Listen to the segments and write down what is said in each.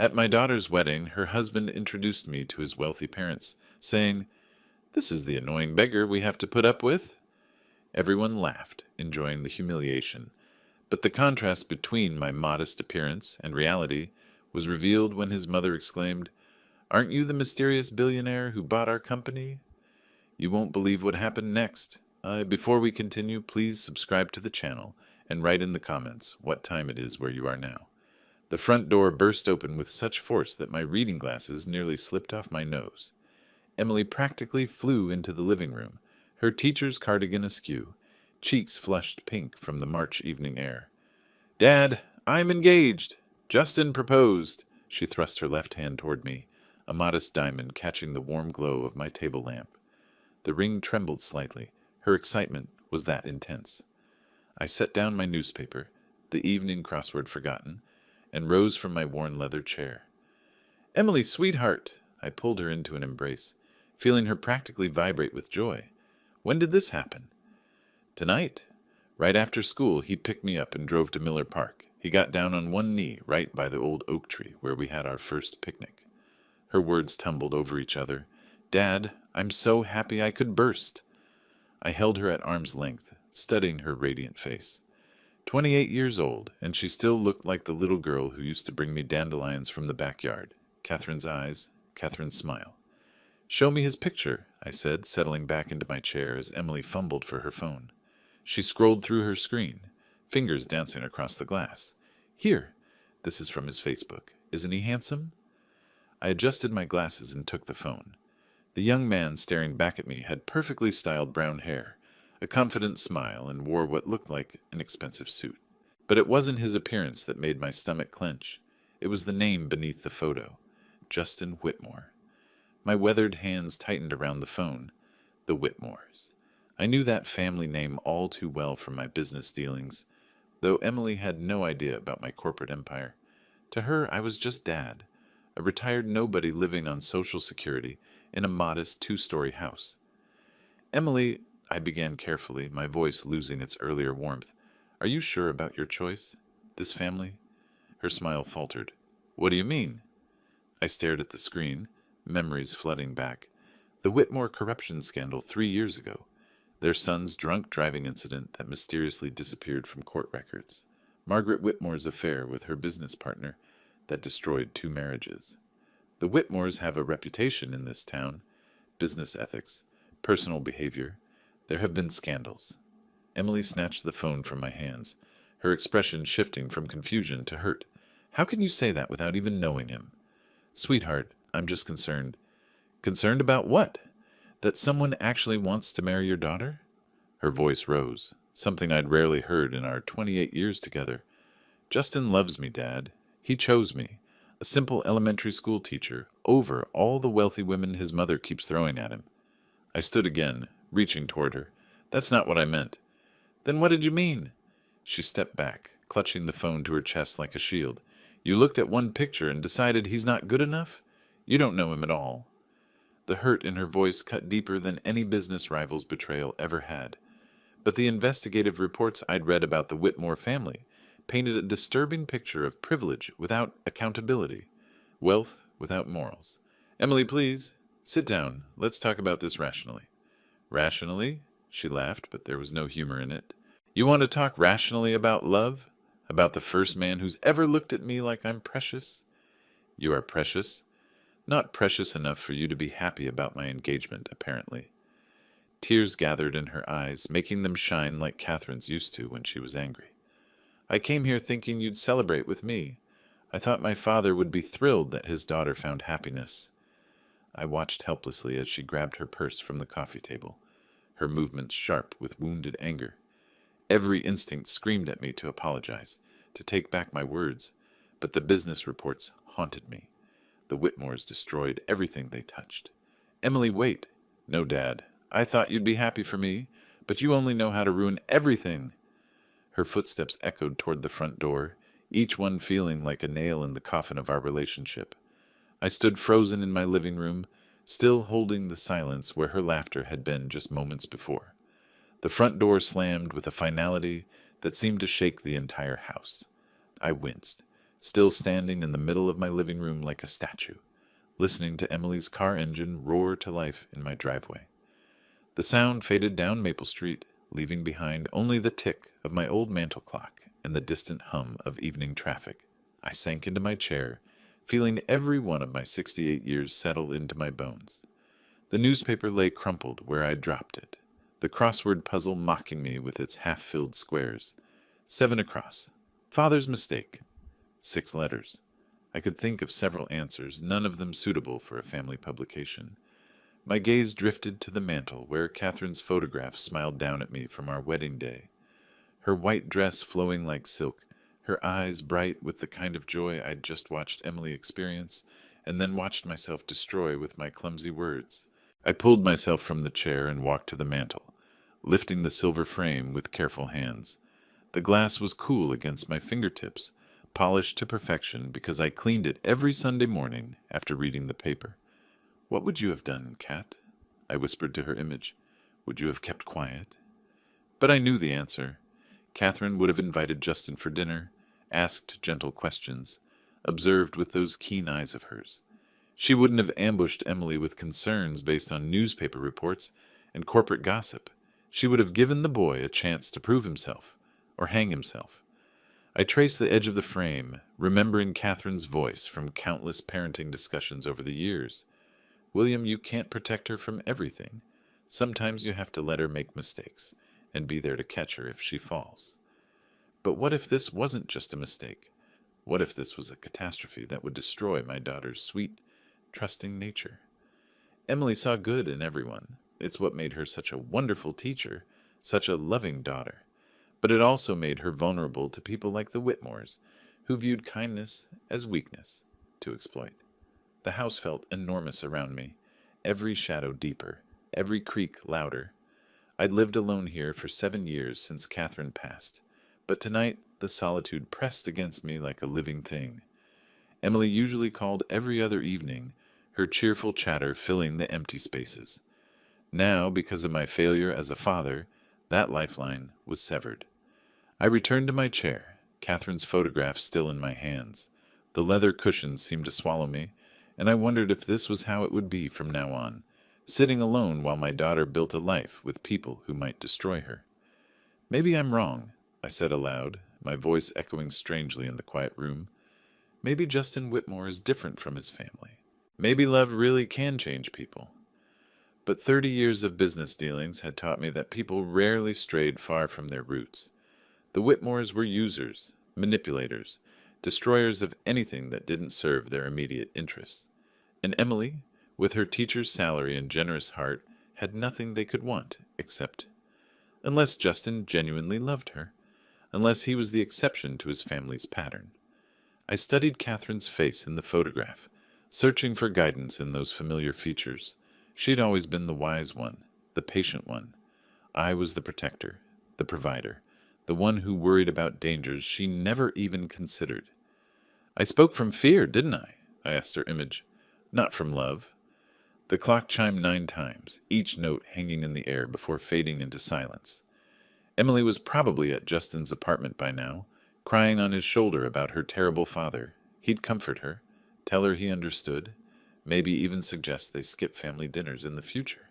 At my daughter's wedding, her husband introduced me to his wealthy parents, saying, "This is the annoying beggar we have to put up with." Everyone laughed, enjoying the humiliation, but the contrast between my modest appearance and reality was revealed when his mother exclaimed, "Aren't you the mysterious billionaire who bought our company?" You won't believe what happened next. Before we continue, please subscribe to the channel and write in the comments what time it is where you are now. The front door burst open with such force that my reading glasses nearly slipped off my nose. Emily practically flew into the living room, her teacher's cardigan askew, cheeks flushed pink from the March evening air. "Dad, I'm engaged. Justin proposed." She thrust her left hand toward me, a modest diamond catching the warm glow of my table lamp. The ring trembled slightly. Her excitement was that intense. I set down my newspaper, the evening crossword forgotten, and rose from my worn leather chair. "Emily, sweetheart!" I pulled her into an embrace, feeling her practically vibrate with joy. "When did this happen?" "Tonight. Right after school, he picked me up and drove to Miller Park. He got down on one knee right by the old oak tree where we had our first picnic." Her words tumbled over each other. "Dad, I'm so happy I could burst." I held her at arm's length, studying her radiant face. 28 years old, and she still looked like the little girl who used to bring me dandelions from the backyard. Catherine's eyes, Catherine's smile. "Show me his picture," I said, settling back into my chair as Emily fumbled for her phone. She scrolled through her screen, fingers dancing across the glass. "Here, this is from his Facebook. Isn't he handsome?" I adjusted my glasses and took the phone. The young man staring back at me had perfectly styled brown hair, a confident smile, and wore what looked like an expensive suit. But it wasn't his appearance that made my stomach clench. It was the name beneath the photo, Justin Whitmore. My weathered hands tightened around the phone. The Whitmores. I knew that family name all too well from my business dealings, though Emily had no idea about my corporate empire. To her, I was just Dad, a retired nobody living on Social Security in a modest two-story house. "Emily," I began carefully, my voice losing its earlier warmth, "are you sure about your choice? This family?" Her smile faltered. "What do you mean?" I stared at the screen, memories flooding back. The Whitmore corruption scandal 3 years ago. Their son's drunk driving incident that mysteriously disappeared from court records. Margaret Whitmore's affair with her business partner that destroyed 2 marriages. The Whitmores have a reputation in this town. Business ethics, personal behavior. There have been scandals. Emily snatched the phone from my hands, her expression shifting from confusion to hurt. "How can you say that without even knowing him?" "Sweetheart, I'm just concerned." "Concerned about what? That someone actually wants to marry your daughter?" Her voice rose, something I'd rarely heard in our 28 years together. "Justin loves me, Dad. He chose me, a simple elementary school teacher, over all the wealthy women his mother keeps throwing at him." I stood again, reaching toward her. "That's not what I meant." "Then what did you mean?" She stepped back, clutching the phone to her chest like a shield. "You looked at one picture and decided he's not good enough? You don't know him at all." The hurt in her voice cut deeper than any business rival's betrayal ever had. But the investigative reports I'd read about the Whitmore family painted a disturbing picture of privilege without accountability, wealth without morals. "Emily, please, sit down. Let's talk about this rationally." "Rationally?" She laughed, but there was no humor in it. "You want to talk rationally about love? About the first man who's ever looked at me like I'm precious?" "You are precious. Not precious enough for you to be happy about my engagement, apparently." Tears gathered in her eyes, making them shine like Catherine's used to when she was angry. "I came here thinking you'd celebrate with me. I thought my father would be thrilled that his daughter found happiness." I watched helplessly as she grabbed her purse from the coffee table, her movements sharp with wounded anger. Every instinct screamed at me to apologize, to take back my words, but the business reports haunted me. The Whitmores destroyed everything they touched. "Emily, wait." "No, Dad. I thought you'd be happy for me, but you only know how to ruin everything." Her footsteps echoed toward the front door, each one feeling like a nail in the coffin of our relationship. I stood frozen in my living room, still holding the silence where her laughter had been just moments before. The front door slammed with a finality that seemed to shake the entire house. I winced, still standing in the middle of my living room like a statue, listening to Emily's car engine roar to life in my driveway. The sound faded down Maple Street, leaving behind only the tick of my old mantel clock and the distant hum of evening traffic. I sank into my chair, feeling every one of my 68 years settle into my bones. The newspaper lay crumpled where I'd dropped it, the crossword puzzle mocking me with its half-filled squares. 7 across. Father's mistake. 6 letters. I could think of several answers, none of them suitable for a family publication. My gaze drifted to the mantel, where Catherine's photograph smiled down at me from our wedding day. Her white dress flowing like silk, her eyes bright with the kind of joy I'd just watched Emily experience, and then watched myself destroy with my clumsy words. I pulled myself from the chair and walked to the mantel, lifting the silver frame with careful hands. The glass was cool against my fingertips, polished to perfection because I cleaned it every Sunday morning after reading the paper. "What would you have done, Cat?" I whispered to her image. "Would you have kept quiet?" But I knew the answer. Catherine would have invited Justin for dinner, asked gentle questions, observed with those keen eyes of hers. She wouldn't have ambushed Emily with concerns based on newspaper reports and corporate gossip. She would have given the boy a chance to prove himself, or hang himself. I traced the edge of the frame, remembering Catherine's voice from countless parenting discussions over the years. "William, you can't protect her from everything. Sometimes you have to let her make mistakes, and be there to catch her if she falls." But what if this wasn't just a mistake? What if this was a catastrophe that would destroy my daughter's sweet, trusting nature? Emily saw good in everyone. It's what made her such a wonderful teacher, such a loving daughter. But it also made her vulnerable to people like the Whitmores, who viewed kindness as weakness to exploit. The house felt enormous around me, every shadow deeper, every creak louder. I'd lived alone here for 7 years since Catherine passed, but tonight the solitude pressed against me like a living thing. Emily usually called every other evening, her cheerful chatter filling the empty spaces. Now, because of my failure as a father, that lifeline was severed. I returned to my chair, Catherine's photograph still in my hands. The leather cushions seemed to swallow me, and I wondered if this was how it would be from now on, sitting alone while my daughter built a life with people who might destroy her. "Maybe I'm wrong," I said aloud, my voice echoing strangely in the quiet room. "Maybe Justin Whitmore is different from his family. Maybe love really can change people." But 30 years of business dealings had taught me that people rarely strayed far from their roots. The Whitmores were users, manipulators, destroyers of anything that didn't serve their immediate interests. And Emily, with her teacher's salary and generous heart, had nothing they could want, unless Justin genuinely loved her, unless he was the exception to his family's pattern. I studied Catherine's face in the photograph, searching for guidance in those familiar features. She'd always been the wise one, the patient one. I was the protector, the provider, the one who worried about dangers she never even considered. "I spoke from fear, didn't I?" I asked her image. "Not from love." The clock chimed 9 times, each note hanging in the air before fading into silence. Emily was probably at Justin's apartment by now, crying on his shoulder about her terrible father. He'd comfort her, tell her he understood, maybe even suggest they skip family dinners in the future.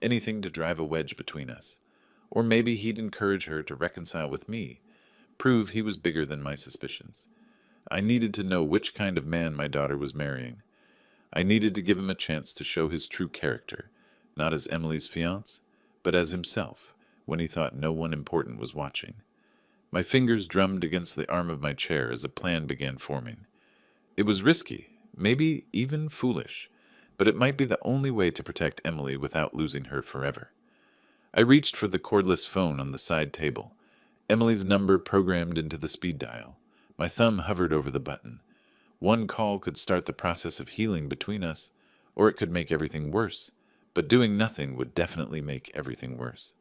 Anything to drive a wedge between us. Or maybe he'd encourage her to reconcile with me, prove he was bigger than my suspicions. I needed to know which kind of man my daughter was marrying. I needed to give him a chance to show his true character, not as Emily's fiancé, but as himself, when he thought no one important was watching. My fingers drummed against the arm of my chair as a plan began forming. It was risky, maybe even foolish, but it might be the only way to protect Emily without losing her forever. I reached for the cordless phone on the side table, Emily's number programmed into the speed dial. My thumb hovered over the button. One call could start the process of healing between us, or it could make everything worse, but doing nothing would definitely make everything worse.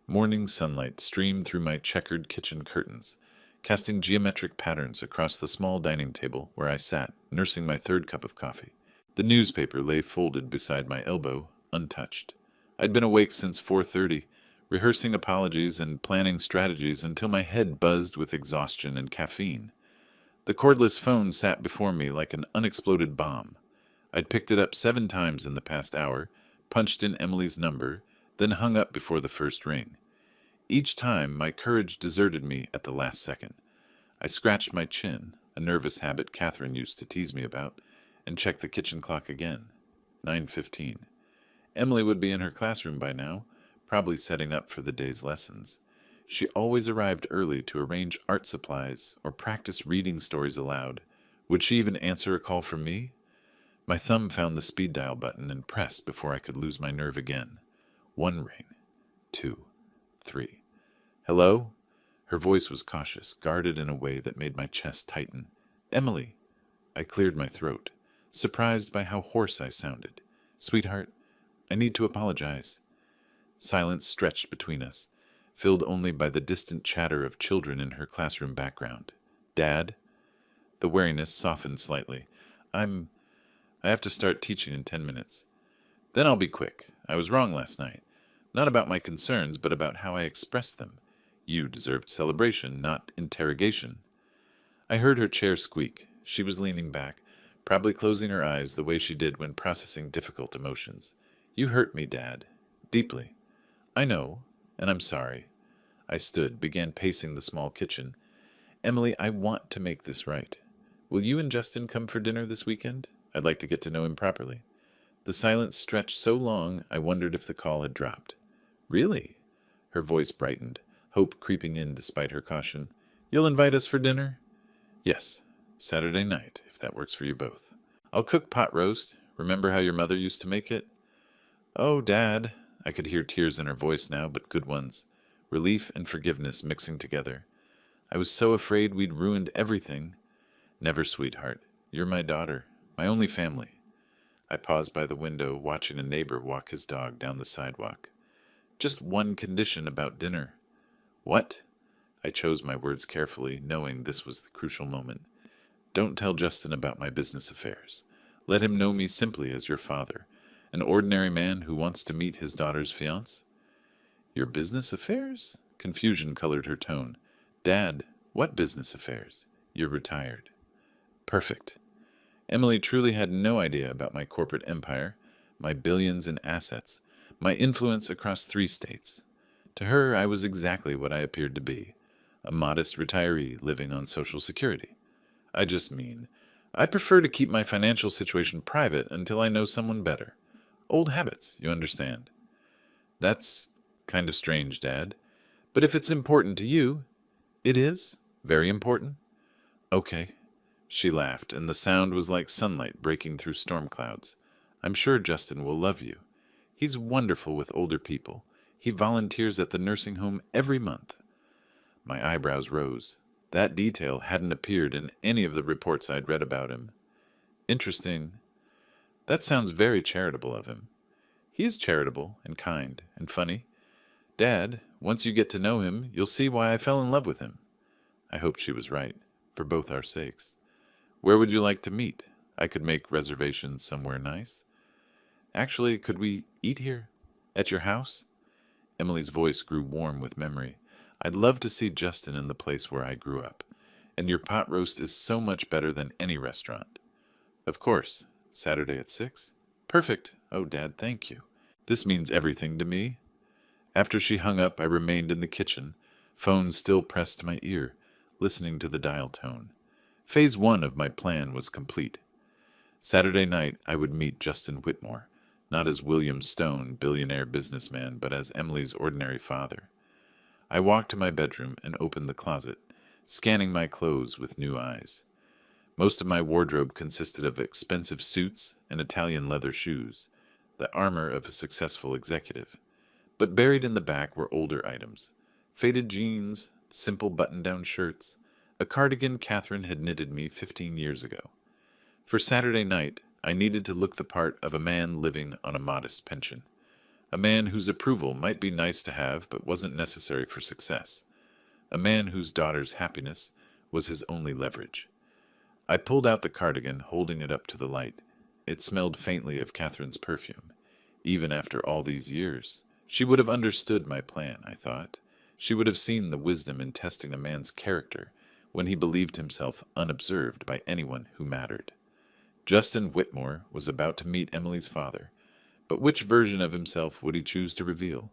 Morning sunlight streamed through my checkered kitchen curtains, casting geometric patterns across the small dining table where I sat, nursing my 3rd cup of coffee. The newspaper lay folded beside my elbow, untouched. I'd been awake since 4:30, rehearsing apologies and planning strategies until my head buzzed with exhaustion and caffeine. The cordless phone sat before me like an unexploded bomb. I'd picked it up 7 times in the past hour, punched in Emily's number, then hung up before the first ring. Each time, my courage deserted me at the last second. I scratched my chin, a nervous habit Catherine used to tease me about, and checked the kitchen clock again. 9:15. Emily would be in her classroom by now, probably setting up for the day's lessons. She always arrived early to arrange art supplies or practice reading stories aloud. Would she even answer a call from me? My thumb found the speed dial button and pressed before I could lose my nerve again. 1 ring. 2. 3. Hello? Her voice was cautious, guarded in a way that made my chest tighten. Emily! I cleared my throat, surprised by how hoarse I sounded. Sweetheart, I need to apologize. Silence stretched between us, filled only by the distant chatter of children in her classroom background. Dad? The wariness softened slightly. I have to start teaching in 10 minutes. Then I'll be quick. I was wrong last night. Not about my concerns, but about how I expressed them. You deserved celebration, not interrogation. I heard her chair squeak. She was leaning back, probably closing her eyes the way she did when processing difficult emotions. You hurt me, Dad. Deeply. I know, and I'm sorry. I stood, began pacing the small kitchen. Emily, I want to make this right. Will you and Justin come for dinner this weekend? I'd like to get to know him properly. The silence stretched so long, I wondered if the call had dropped. Really? Her voice brightened, hope creeping in despite her caution. You'll invite us for dinner? Yes, Saturday night, if that works for you both. I'll cook pot roast. Remember how your mother used to make it? Oh, Dad. I could hear tears in her voice now, but good ones. Relief and forgiveness mixing together. I was so afraid we'd ruined everything. Never, sweetheart. You're my daughter, my only family. I paused by the window, watching a neighbor walk his dog down the sidewalk. Just one condition about dinner. What? I chose my words carefully, knowing this was the crucial moment. Don't tell Justin about my business affairs. Let him know me simply as your father, an ordinary man who wants to meet his daughter's fiancé. Your business affairs? Confusion colored her tone. Dad, what business affairs? You're retired. Perfect. Emily truly had no idea about my corporate empire, my billions in assets, my influence across 3 states. To her, I was exactly what I appeared to be, a modest retiree living on Social Security. I just mean, I prefer to keep my financial situation private until I know someone better. Old habits, you understand. That's kind of strange, Dad. But if it's important to you, it is very important. Okay. She laughed, and the sound was like sunlight breaking through storm clouds. I'm sure Justin will love you. He's wonderful with older people. He volunteers at the nursing home every month. My eyebrows rose. That detail hadn't appeared in any of the reports I'd read about him. Interesting. That sounds very charitable of him. He is charitable and kind and funny. Dad, once you get to know him, you'll see why I fell in love with him. I hoped she was right, for both our sakes. Where would you like to meet? I could make reservations somewhere nice. Actually, could we eat here? At your house? Emily's voice grew warm with memory. I'd love to see Justin in the place where I grew up. And your pot roast is so much better than any restaurant. Of course. Saturday at 6? Perfect. Oh, Dad, thank you. This means everything to me. After she hung up, I remained in the kitchen, phone still pressed to my ear, listening to the dial tone. Phase 1 of my plan was complete. Saturday night, I would meet Justin Whitmore, not as William Stone, billionaire businessman, but as Emily's ordinary father. I walked to my bedroom and opened the closet, scanning my clothes with new eyes. Most of my wardrobe consisted of expensive suits and Italian leather shoes, the armor of a successful executive. But buried in the back were older items, faded jeans, simple button-down shirts, a cardigan Catherine had knitted me 15 years ago. For Saturday night, I needed to look the part of a man living on a modest pension. A man whose approval might be nice to have but wasn't necessary for success. A man whose daughter's happiness was his only leverage. I pulled out the cardigan, holding it up to the light. It smelled faintly of Catherine's perfume. Even after all these years, she would have understood my plan, I thought. She would have seen the wisdom in testing a man's character when he believed himself unobserved by anyone who mattered. Justin Whitmore was about to meet Emily's father, but which version of himself would he choose to reveal?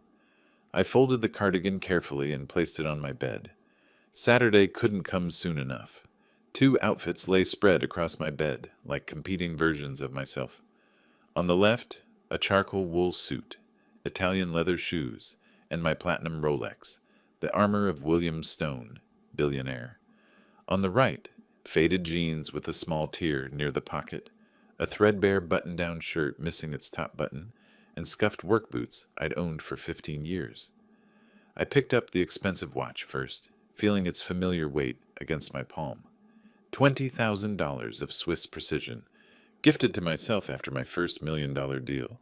I folded the cardigan carefully and placed it on my bed. Saturday couldn't come soon enough. 2 outfits lay spread across my bed, like competing versions of myself. On the left, a charcoal wool suit, Italian leather shoes, and my platinum Rolex, the armor of William Stone, billionaire. On the right, faded jeans with a small tear near the pocket, a threadbare button-down shirt missing its top button, and scuffed work boots I'd owned for 15 years. I picked up the expensive watch first, feeling its familiar weight against my palm. $20,000 of Swiss precision, gifted to myself after my first $1 million deal.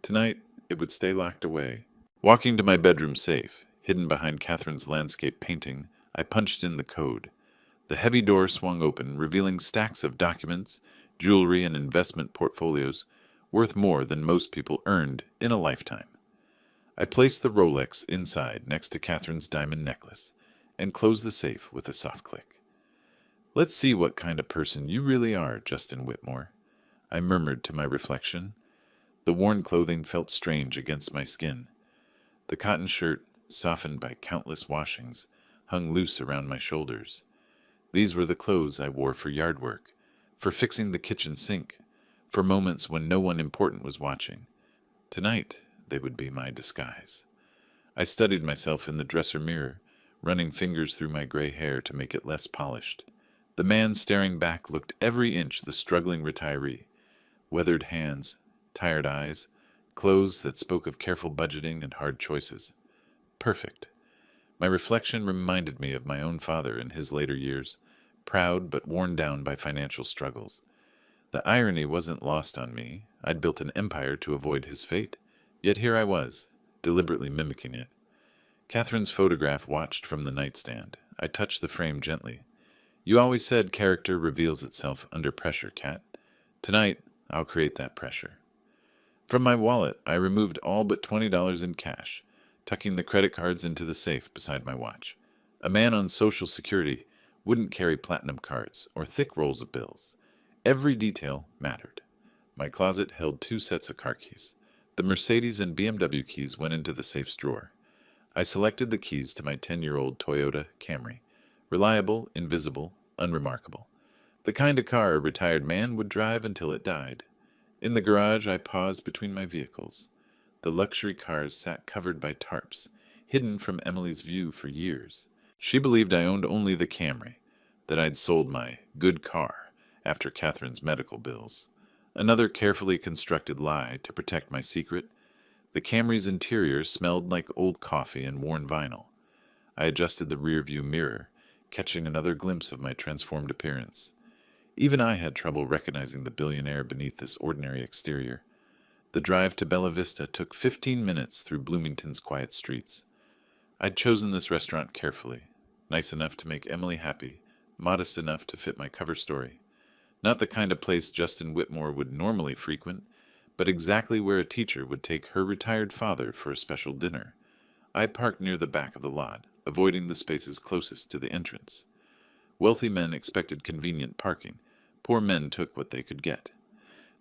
Tonight, it would stay locked away. Walking to my bedroom safe, hidden behind Catherine's landscape painting, I punched in the code. The heavy door swung open, revealing stacks of documents, jewelry, and investment portfolios worth more than most people earned in a lifetime. I placed the Rolex inside next to Catherine's diamond necklace and closed the safe with a soft click. "Let's see what kind of person you really are, Justin Whitmore," I murmured to my reflection. The worn clothing felt strange against my skin. The cotton shirt, softened by countless washings, hung loose around my shoulders. These were the clothes I wore for yard work, for fixing the kitchen sink, for moments when no one important was watching. Tonight, they would be my disguise. I studied myself in the dresser mirror, running fingers through my gray hair to make it less polished. The man staring back looked every inch the struggling retiree. Weathered hands, tired eyes, clothes that spoke of careful budgeting and hard choices. Perfect. My reflection reminded me of my own father in his later years, proud but worn down by financial struggles. The irony wasn't lost on me. I'd built an empire to avoid his fate, yet here I was, deliberately mimicking it. Catherine's photograph watched from the nightstand. I touched the frame gently. "You always said character reveals itself under pressure, Cat. Tonight, I'll create that pressure." From my wallet, I removed all but $20 in cash, tucking the credit cards into the safe beside my watch. A man on Social Security wouldn't carry platinum cards or thick rolls of bills. Every detail mattered. My closet held 2 sets of car keys. The Mercedes and BMW keys went into the safe's drawer. I selected the keys to my 10-year-old Toyota Camry. Reliable, invisible, unremarkable. The kind of car a retired man would drive until it died. In the garage, I paused between my vehicles. The luxury cars sat covered by tarps, hidden from Emily's view for years. She believed I owned only the Camry, that I'd sold my good car after Catherine's medical bills. Another carefully constructed lie to protect my secret. The Camry's interior smelled like old coffee and worn vinyl. I adjusted the rearview mirror, catching another glimpse of my transformed appearance. Even I had trouble recognizing the billionaire beneath this ordinary exterior. The drive to Bella Vista took 15 minutes through Bloomington's quiet streets. I'd chosen this restaurant carefully, nice enough to make Emily happy, modest enough to fit my cover story. Not the kind of place Justin Whitmore would normally frequent, but exactly where a teacher would take her retired father for a special dinner. I parked near the back of the lot, avoiding the spaces closest to the entrance. Wealthy men expected convenient parking. Poor men took what they could get.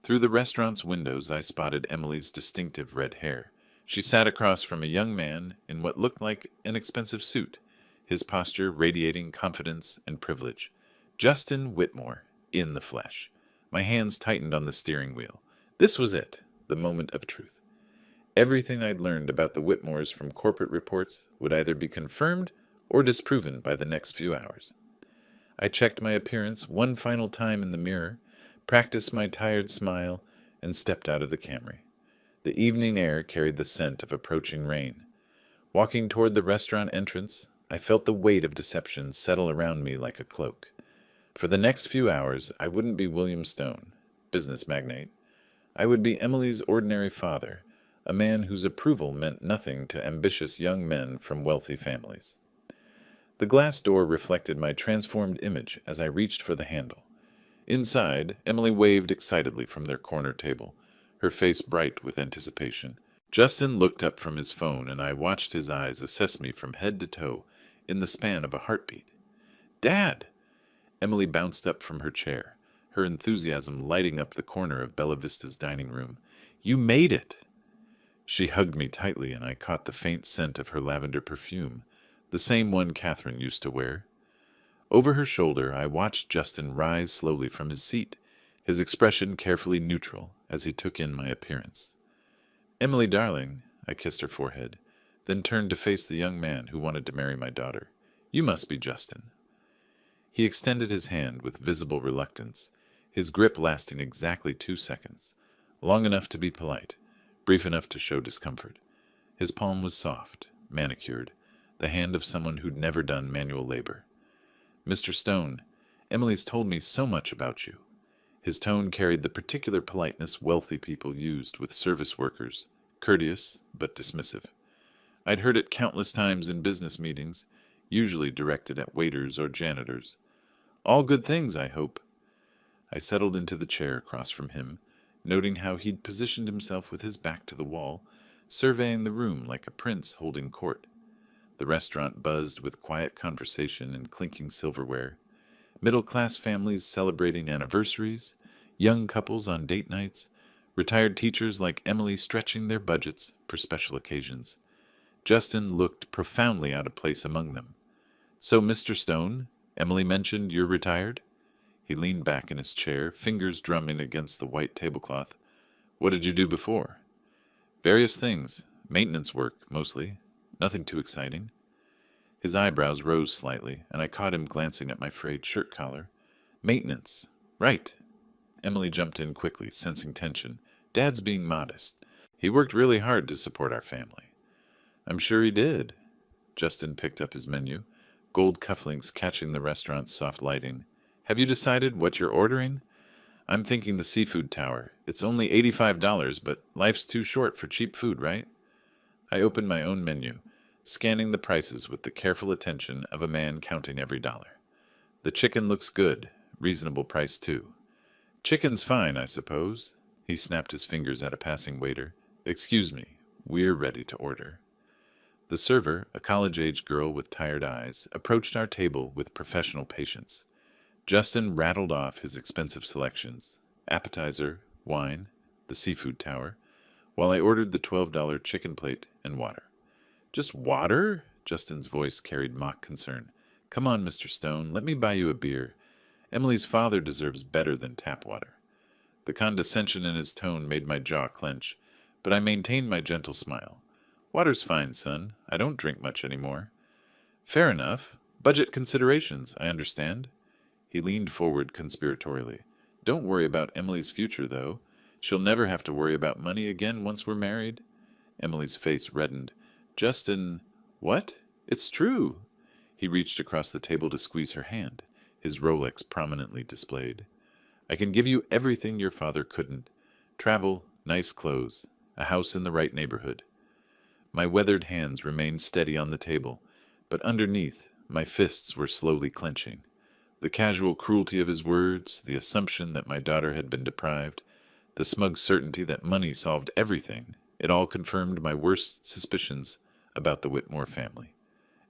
Through the restaurant's windows, I spotted Emily's distinctive red hair. She sat across from a young man in what looked like an expensive suit, his posture radiating confidence and privilege. Justin Whitmore, in the flesh. My hands tightened on the steering wheel. This was it, the moment of truth. Everything I'd learned about the Whitmores from corporate reports would either be confirmed or disproven by the next few hours. I checked my appearance one final time in the mirror, practiced my tired smile, and stepped out of the Camry. The evening air carried the scent of approaching rain. Walking toward the restaurant entrance, I felt the weight of deception settle around me like a cloak. For the next few hours, I wouldn't be William Stone, business magnate. I would be Emily's ordinary father, a man whose approval meant nothing to ambitious young men from wealthy families. The glass door reflected my transformed image as I reached for the handle. Inside, Emily waved excitedly from their corner table, her face bright with anticipation. Justin looked up from his phone, and I watched his eyes assess me from head to toe in the span of a heartbeat. "Dad!" Emily bounced up from her chair, her enthusiasm lighting up the corner of Bella Vista's dining room. "You made it!" She hugged me tightly, and I caught the faint scent of her lavender perfume, the same one Catherine used to wear. Over her shoulder, I watched Justin rise slowly from his seat, his expression carefully neutral as he took in my appearance. "Emily, darling," I kissed her forehead, then turned to face the young man who wanted to marry my daughter. "You must be Justin." He extended his hand with visible reluctance, his grip lasting exactly 2 seconds, long enough to be polite, brief enough to show discomfort. His palm was soft, manicured, the hand of someone who'd never done manual labor. "Mr. Stone, Emily's told me so much about you." His tone carried the particular politeness wealthy people used with service workers, courteous but dismissive. I'd heard it countless times in business meetings, usually directed at waiters or janitors. "All good things, I hope." I settled into the chair across from him, noting how he'd positioned himself with his back to the wall, surveying the room like a prince holding court. The restaurant buzzed with quiet conversation and clinking silverware. Middle-class families celebrating anniversaries, young couples on date nights, retired teachers like Emily stretching their budgets for special occasions. Justin looked profoundly out of place among them. "So, Mr. Stone, Emily mentioned you're retired?" He leaned back in his chair, fingers drumming against the white tablecloth. "What did you do before?" "Various things. Maintenance work, mostly. Nothing too exciting." His eyebrows rose slightly, and I caught him glancing at my frayed shirt collar. "Maintenance. Right." Emily jumped in quickly, sensing tension. "Dad's being modest. He worked really hard to support our family." "I'm sure he did." Justin picked up his menu, gold cufflinks catching the restaurant's soft lighting. "Have you decided what you're ordering?" "I'm thinking the seafood tower. It's only $85, but life's too short for cheap food, right?" I opened my own menu, scanning the prices with the careful attention of a man counting every dollar. "The chicken looks good. Reasonable price, too." "Chicken's fine, I suppose." He snapped his fingers at a passing waiter. "Excuse me. We're ready to order." The server, a college-age girl with tired eyes, approached our table with professional patience. Justin rattled off his expensive selections: appetizer, wine, the seafood tower, while I ordered the $12 chicken plate and water. "Just water?" Justin's voice carried mock concern. "Come on, Mr. Stone, let me buy you a beer. Emily's father deserves better than tap water." The condescension in his tone made my jaw clench, but I maintained my gentle smile. "Water's fine, son. I don't drink much anymore." "Fair enough. Budget considerations, I understand." He leaned forward conspiratorially. "Don't worry about Emily's future, though. She'll never have to worry about money again once we're married." Emily's face reddened. "Justin, what? It's true." He reached across the table to squeeze her hand, his Rolex prominently displayed. "I can give you everything your father couldn't. Travel, nice clothes, a house in the right neighborhood." My weathered hands remained steady on the table, but underneath, my fists were slowly clenching. The casual cruelty of his words, the assumption that my daughter had been deprived, the smug certainty that money solved everything, it all confirmed my worst suspicions about the Whitmore family.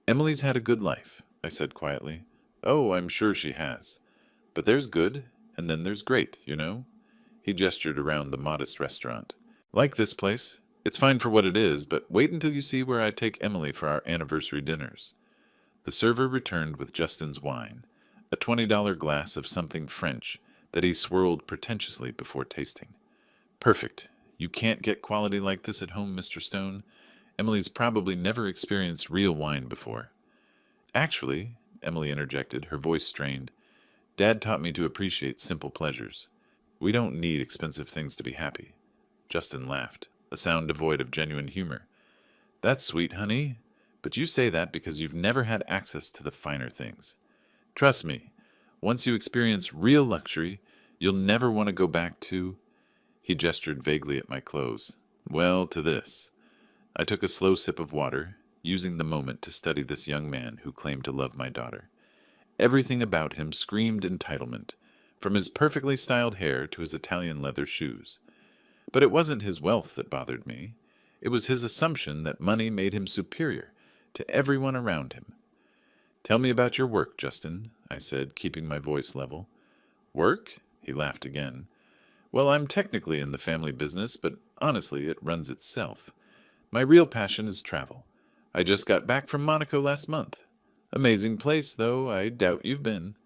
"Emily's had a good life," I said quietly. "Oh, I'm sure she has. But there's good, and then there's great, you know." He gestured around the modest restaurant. "Like this place. It's fine for what it is, but wait until you see where I take Emily for our anniversary dinners." The server returned with Justin's wine, a $20 glass of something French that he swirled pretentiously before tasting. "Perfect. You can't get quality like this at home, Mr. Stone. Emily's probably never experienced real wine before." "Actually," Emily interjected, her voice strained, "Dad taught me to appreciate simple pleasures. We don't need expensive things to be happy." Justin laughed, a sound devoid of genuine humor. "That's sweet, honey, but you say that because you've never had access to the finer things. Trust me, once you experience real luxury, you'll never want to go back to—" He gestured vaguely at my clothes. "Well, to this." I took a slow sip of water, using the moment to study this young man who claimed to love my daughter. Everything about him screamed entitlement, from his perfectly styled hair to his Italian leather shoes. But it wasn't his wealth that bothered me. It was his assumption that money made him superior to everyone around him. "Tell me about your work, Justin," I said, keeping my voice level. Work? He laughed again. Well, I'm technically in the family business, but honestly, it runs itself. My real passion is travel. I just got back from Monaco last month. Amazing place, though I doubt you've been.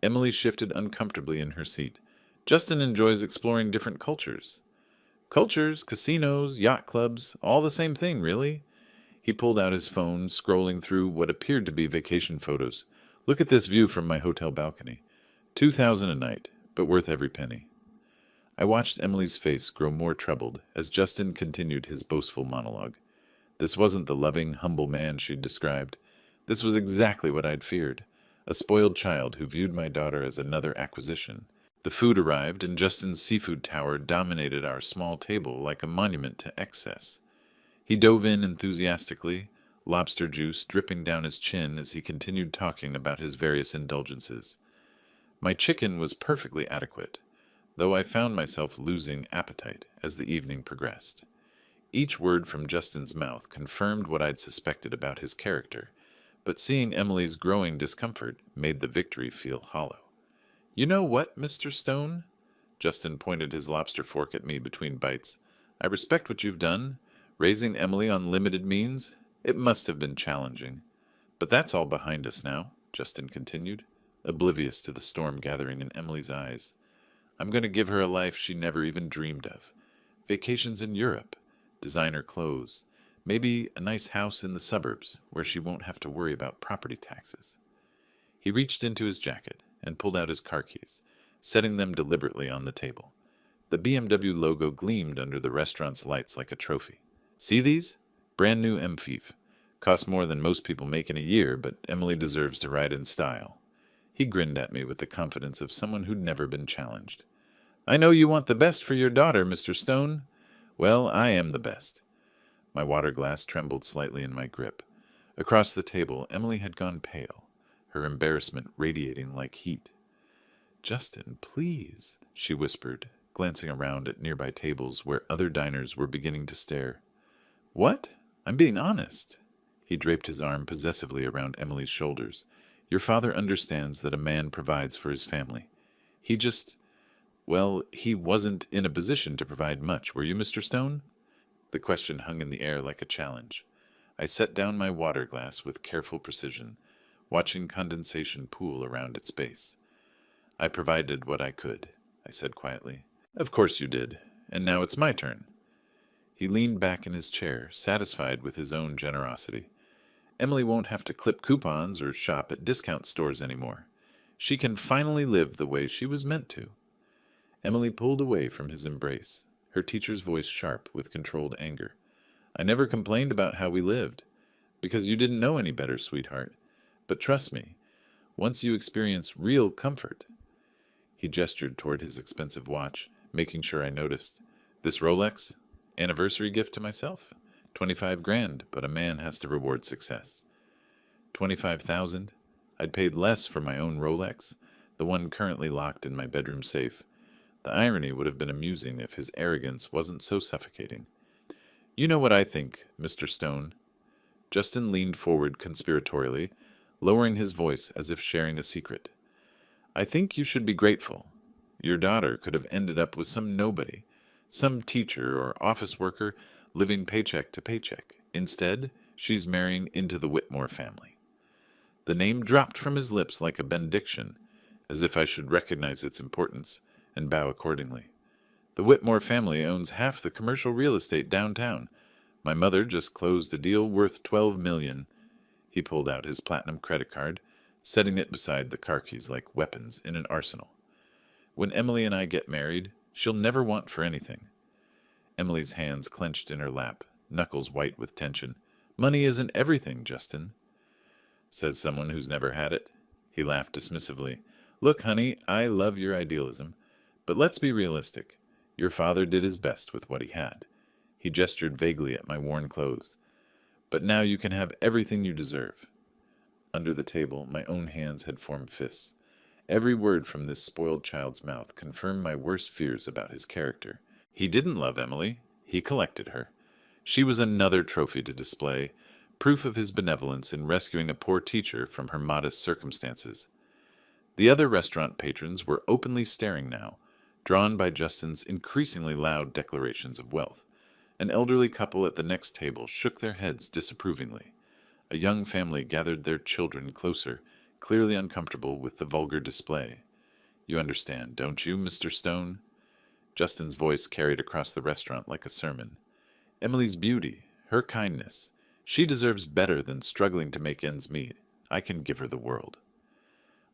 Emily shifted uncomfortably in her seat. Justin enjoys exploring different cultures. Cultures, casinos, yacht clubs, all the same thing, really. He pulled out his phone, scrolling through what appeared to be vacation photos. Look at this view from my hotel balcony. 2,000 a night, but worth every penny. I watched Emily's face grow more troubled as Justin continued his boastful monologue. This wasn't the loving, humble man she'd described. This was exactly what I'd feared. A spoiled child who viewed my daughter as another acquisition. The food arrived, and Justin's seafood tower dominated our small table like a monument to excess. He dove in enthusiastically, lobster juice dripping down his chin as he continued talking about his various indulgences. My chicken was perfectly adequate, though I found myself losing appetite as the evening progressed. Each word from Justin's mouth confirmed what I'd suspected about his character, but seeing Emily's growing discomfort made the victory feel hollow. You know what, Mr. Stone? Justin pointed his lobster fork at me between bites. I respect what you've done. Raising Emily on limited means, it must have been challenging. But that's all behind us now, Justin continued, oblivious to the storm gathering in Emily's eyes. I'm going to give her a life she never even dreamed of. Vacations in Europe, designer clothes, maybe a nice house in the suburbs where she won't have to worry about property taxes. He reached into his jacket and pulled out his car keys, setting them deliberately on the table. The BMW logo gleamed under the restaurant's lights like a trophy. See these? Brand new MFIF. Cost more than most people make in a year, but Emily deserves to ride in style. He grinned at me with the confidence of someone who'd never been challenged. I know you want the best for your daughter, Mr. Stone. Well, I am the best. My water glass trembled slightly in my grip. Across the table, Emily had gone pale, her embarrassment radiating like heat. Justin, please, she whispered, glancing around at nearby tables where other diners were beginning to stare. What? I'm being honest. He draped his arm possessively around Emily's shoulders. Your father understands that a man provides for his family. He wasn't in a position to provide much, were you, Mr. Stone? The question hung in the air like a challenge. I set down my water glass with careful precision, watching condensation pool around its base. I provided what I could, I said quietly. Of course you did, and now it's my turn. He leaned back in his chair, satisfied with his own generosity. Emily won't have to clip coupons or shop at discount stores anymore. She can finally live the way she was meant to. Emily pulled away from his embrace, her teacher's voice sharp with controlled anger. I never complained about how we lived, because you didn't know any better, sweetheart. But trust me, once you experience real comfort. He gestured toward his expensive watch, making sure I noticed. This Rolex? Anniversary gift to myself? 25 grand, but a man has to reward success. 25,000? I'd paid less for my own Rolex, the one currently locked in my bedroom safe. The irony would have been amusing if his arrogance wasn't so suffocating. You know what I think, Mr. Stone. Justin leaned forward conspiratorially, lowering his voice as if sharing a secret. I think you should be grateful. Your daughter could have ended up with some nobody, some teacher or office worker living paycheck to paycheck. Instead, she's marrying into the Whitmore family. The name dropped from his lips like a benediction, as if I should recognize its importance and bow accordingly. The Whitmore family owns half the commercial real estate downtown. My mother just closed a deal worth $12 million. He pulled out his platinum credit card, setting it beside the car keys like weapons in an arsenal. When Emily and I get married, she'll never want for anything. Emily's hands clenched in her lap, knuckles white with tension. Money isn't everything, Justin. Says someone who's never had it. He laughed dismissively. Look, honey, I love your idealism, but let's be realistic. Your father did his best with what he had. He gestured vaguely at my worn clothes. But now you can have everything you deserve. Under the table, my own hands had formed fists. Every word from this spoiled child's mouth confirmed my worst fears about his character. He didn't love Emily. He collected her. She was another trophy to display, proof of his benevolence in rescuing a poor teacher from her modest circumstances. The other restaurant patrons were openly staring now, drawn by Justin's increasingly loud declarations of wealth. An elderly couple at the next table shook their heads disapprovingly. A young family gathered their children closer, clearly uncomfortable with the vulgar display. "You understand, don't you, Mr. Stone?" Justin's voice carried across the restaurant like a sermon. "Emily's beauty, her kindness. She deserves better than struggling to make ends meet. I can give her the world."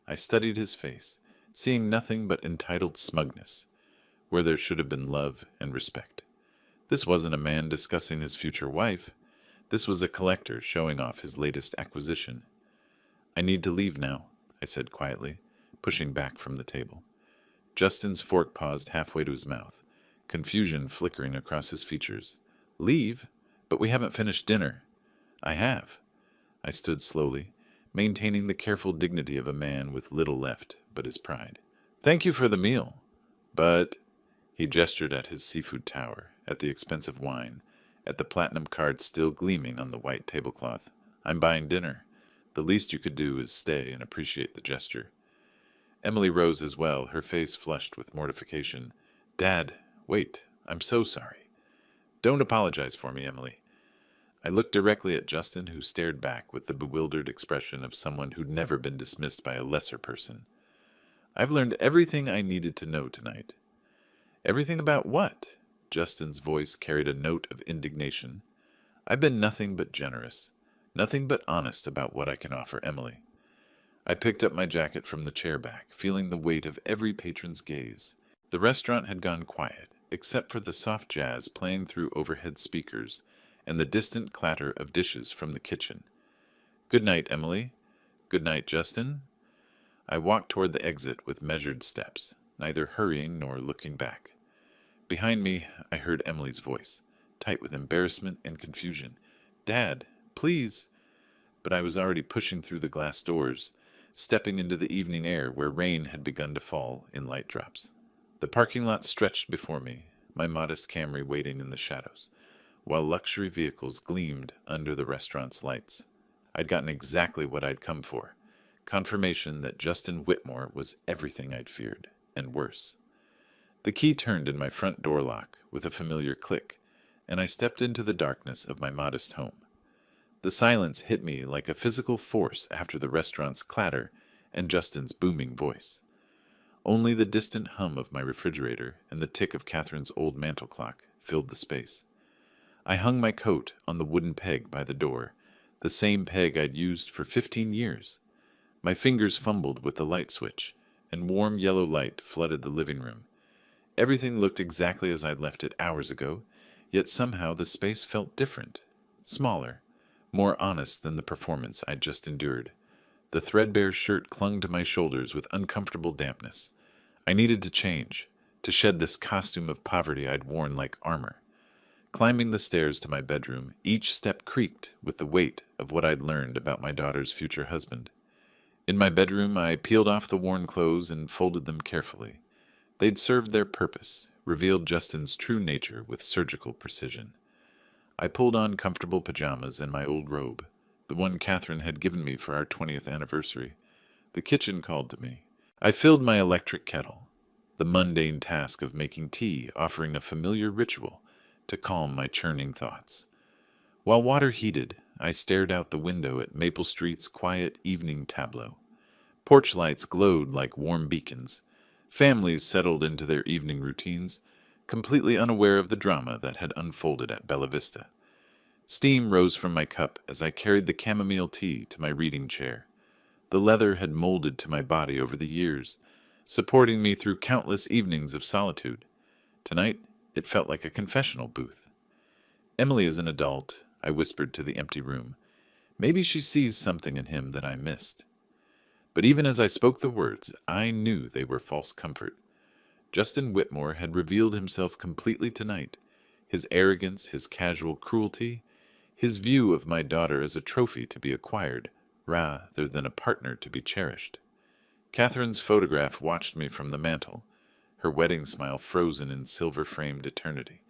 I studied his face, seeing nothing but entitled smugness, where there should have been love and respect. This wasn't a man discussing his future wife. This was a collector showing off his latest acquisition. "I need to leave now," I said quietly, pushing back from the table. Justin's fork paused halfway to his mouth, confusion flickering across his features. "Leave? But we haven't finished dinner." "I have." I stood slowly, maintaining the careful dignity of a man with little left but his pride. "Thank you for the meal, but—" He gestured at his seafood tower, at the expensive wine, at the platinum card still gleaming on the white tablecloth. "I'm buying dinner. The least you could do is stay and appreciate the gesture." Emily rose as well, her face flushed with mortification. "Dad, wait. I'm so sorry." "Don't apologize for me, Emily." I looked directly at Justin, who stared back with the bewildered expression of someone who'd never been dismissed by a lesser person. "I've learned everything I needed to know tonight." "Everything about what?" Justin's voice carried a note of indignation. "I've been nothing but generous, nothing but honest about what I can offer Emily." I picked up my jacket from the chair back, feeling the weight of every patron's gaze. The restaurant had gone quiet, except for the soft jazz playing through overhead speakers and the distant clatter of dishes from the kitchen. "Good night, Emily." "Good night, Justin." I walked toward the exit with measured steps, neither hurrying nor looking back. Behind me, I heard Emily's voice, tight with embarrassment and confusion. "Dad, please." But I was already pushing through the glass doors, stepping into the evening air where rain had begun to fall in light drops. The parking lot stretched before me, my modest Camry waiting in the shadows, while luxury vehicles gleamed under the restaurant's lights. I'd gotten exactly what I'd come for, confirmation that Justin Whitmore was everything I'd feared, and worse. The key turned in my front door lock with a familiar click, and I stepped into the darkness of my modest home. The silence hit me like a physical force after the restaurant's clatter and Justin's booming voice. Only the distant hum of my refrigerator and the tick of Catherine's old mantel clock filled the space. I hung my coat on the wooden peg by the door, the same peg I'd used for 15 years. My fingers fumbled with the light switch, and warm yellow light flooded the living room. Everything looked exactly as I'd left it hours ago, yet somehow the space felt different, smaller, more honest than the performance I'd just endured. The threadbare shirt clung to my shoulders with uncomfortable dampness. I needed to change, to shed this costume of poverty I'd worn like armor. Climbing the stairs to my bedroom, each step creaked with the weight of what I'd learned about my daughter's future husband. In my bedroom, I peeled off the worn clothes and folded them carefully. They'd served their purpose, revealed Justin's true nature with surgical precision. I pulled on comfortable pajamas and my old robe, the one Catherine had given me for our 20th anniversary. The kitchen called to me. I filled my electric kettle, the mundane task of making tea offering a familiar ritual to calm my churning thoughts. While water heated, I stared out the window at Maple Street's quiet evening tableau. Porch lights glowed like warm beacons. Families settled into their evening routines, completely unaware of the drama that had unfolded at Bella Vista. Steam rose from my cup as I carried the chamomile tea to my reading chair. The leather had molded to my body over the years, supporting me through countless evenings of solitude. Tonight, it felt like a confessional booth. "Emily is an adult," I whispered to the empty room. "Maybe she sees something in him that I missed." But even as I spoke the words, I knew they were false comfort. Justin Whitmore had revealed himself completely tonight, his arrogance, his casual cruelty, his view of my daughter as a trophy to be acquired, rather than a partner to be cherished. Catherine's photograph watched me from the mantel, her wedding smile frozen in silver-framed eternity.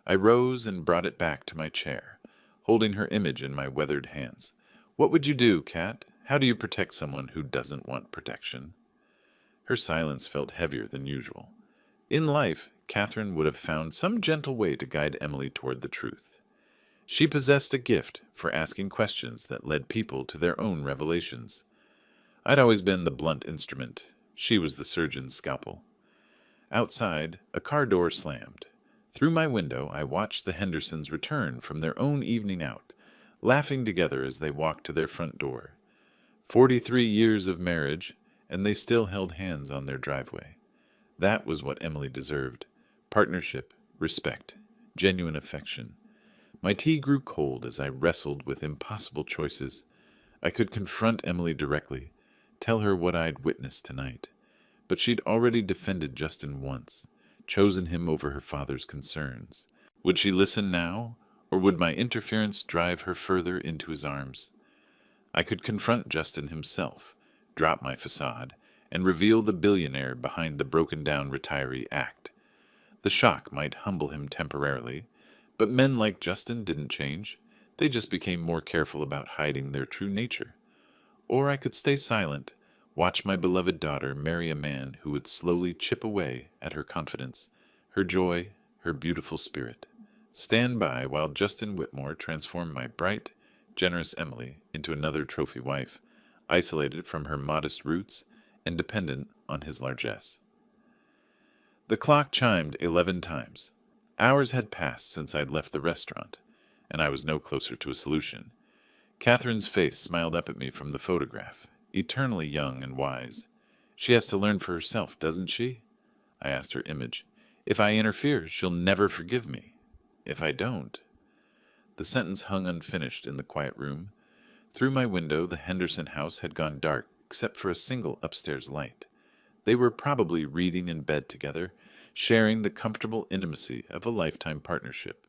I rose and brought it back to my chair, holding her image in my weathered hands. "What would you do, Cat? How do you protect someone who doesn't want protection?" Her silence felt heavier than usual. In life, Catherine would have found some gentle way to guide Emily toward the truth. She possessed a gift for asking questions that led people to their own revelations. I'd always been the blunt instrument. She was the surgeon's scalpel. Outside, a car door slammed. Through my window, I watched the Hendersons return from their own evening out, laughing together as they walked to their front door. 43 years of marriage, and they still held hands on their driveway. That was what Emily deserved. Partnership, respect, genuine affection. My tea grew cold as I wrestled with impossible choices. I could confront Emily directly, tell her what I'd witnessed tonight. But she'd already defended Justin once, chosen him over her father's concerns. Would she listen now, or would my interference drive her further into his arms? I could confront Justin himself, drop my facade, and reveal the billionaire behind the broken-down retiree act. The shock might humble him temporarily, but men like Justin didn't change. They just became more careful about hiding their true nature. Or I could stay silent, watch my beloved daughter marry a man who would slowly chip away at her confidence, her joy, her beautiful spirit. Stand by while Justin Whitmore transformed my bright, generous Emily into another trophy wife, isolated from her modest roots and dependent on his largesse. The clock chimed 11 times. Hours had passed since I'd left the restaurant, and I was no closer to a solution. Catherine's face smiled up at me from the photograph, eternally young and wise. She has to learn for herself, doesn't she? I asked her image. If I interfere, she'll never forgive me. If I don't... The sentence hung unfinished in the quiet room. Through my window, the Henderson house had gone dark, except for a single upstairs light. They were probably reading in bed together, sharing the comfortable intimacy of a lifetime partnership.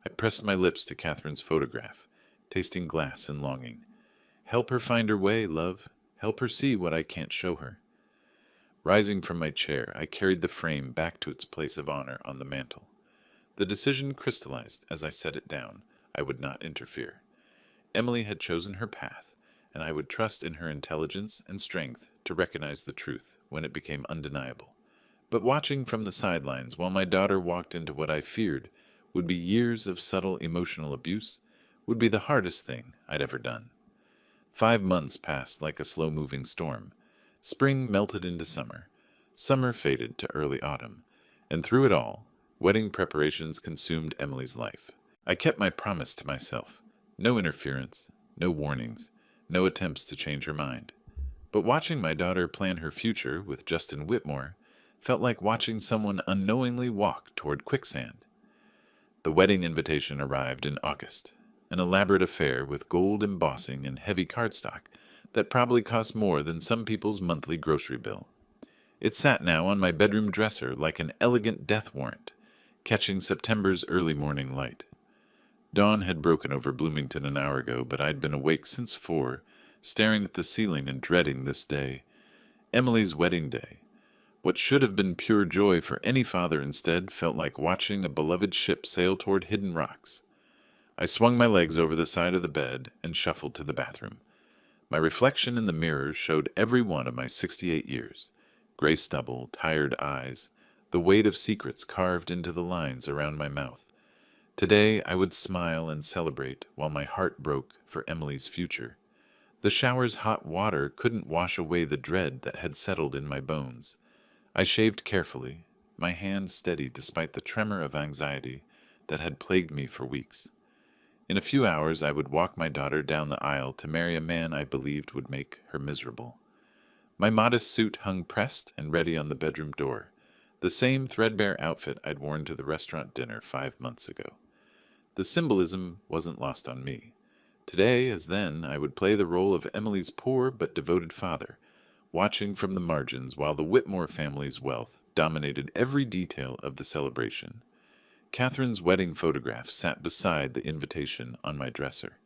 I pressed my lips to Catherine's photograph, tasting glass and longing. Help her find her way, love. Help her see what I can't show her. Rising from my chair, I carried the frame back to its place of honor on the mantel. The decision crystallized as I set it down. I would not interfere. Emily had chosen her path, and I would trust in her intelligence and strength to recognize the truth when it became undeniable. But watching from the sidelines while my daughter walked into what I feared would be years of subtle emotional abuse would be the hardest thing I'd ever done. 5 months passed like a slow-moving storm. Spring melted into summer. Summer faded to early autumn. And through it all, wedding preparations consumed Emily's life. I kept my promise to myself. No interference, no warnings, no attempts to change her mind. But watching my daughter plan her future with Justin Whitmore felt like watching someone unknowingly walk toward quicksand. The wedding invitation arrived in August, an elaborate affair with gold embossing and heavy cardstock that probably cost more than some people's monthly grocery bill. It sat now on my bedroom dresser like an elegant death warrant, catching September's early morning light. Dawn had broken over Bloomington an hour ago, but I'd been awake since 4, staring at the ceiling and dreading this day. Emily's wedding day. What should have been pure joy for any father instead felt like watching a beloved ship sail toward hidden rocks. I swung my legs over the side of the bed and shuffled to the bathroom. My reflection in the mirror showed every one of my 68 years. Gray stubble, tired eyes, the weight of secrets carved into the lines around my mouth. Today I would smile and celebrate while my heart broke for Emily's future. The shower's hot water couldn't wash away the dread that had settled in my bones. I shaved carefully, my hand steady despite the tremor of anxiety that had plagued me for weeks. In a few hours I would walk my daughter down the aisle to marry a man I believed would make her miserable. My modest suit hung pressed and ready on the bedroom door, the same threadbare outfit I'd worn to the restaurant dinner 5 months ago. The symbolism wasn't lost on me. Today, as then, I would play the role of Emily's poor but devoted father, watching from the margins while the Whitmore family's wealth dominated every detail of the celebration. Catherine's wedding photograph sat beside the invitation on my dresser.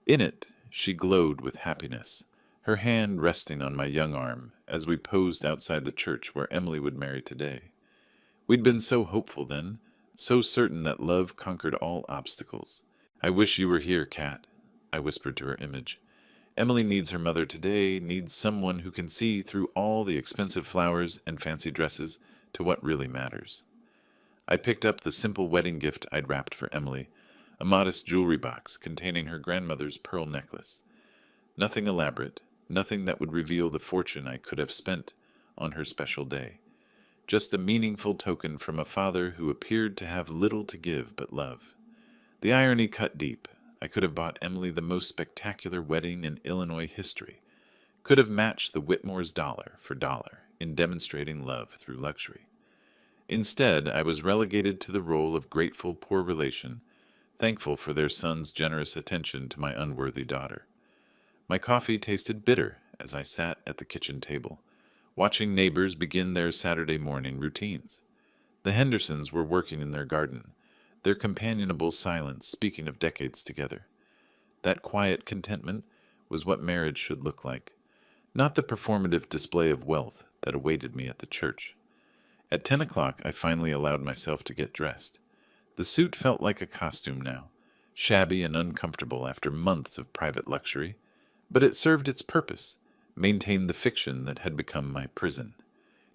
In it, she glowed with happiness, her hand resting on my young arm as we posed outside the church where Emily would marry today. We'd been so hopeful then, so certain that love conquered all obstacles. I wish you were here, Cat, I whispered to her image. Emily needs her mother today, needs someone who can see through all the expensive flowers and fancy dresses to what really matters. I picked up the simple wedding gift I'd wrapped for Emily, a modest jewelry box containing her grandmother's pearl necklace. Nothing elaborate, nothing that would reveal the fortune I could have spent on her special day. Just a meaningful token from a father who appeared to have little to give but love. The irony cut deep. I could have bought Emily the most spectacular wedding in Illinois history, could have matched the Whitmore's dollar for dollar in demonstrating love through luxury. Instead, I was relegated to the role of grateful poor relation, thankful for their son's generous attention to my unworthy daughter. My coffee tasted bitter as I sat at the kitchen table, watching neighbors begin their Saturday morning routines. The Hendersons were working in their garden, their companionable silence speaking of decades together. That quiet contentment was what marriage should look like, not the performative display of wealth that awaited me at the church. At 10 o'clock, I finally allowed myself to get dressed. The suit felt like a costume now, shabby and uncomfortable after months of private luxury, but it served its purpose, maintained the fiction that had become my prison.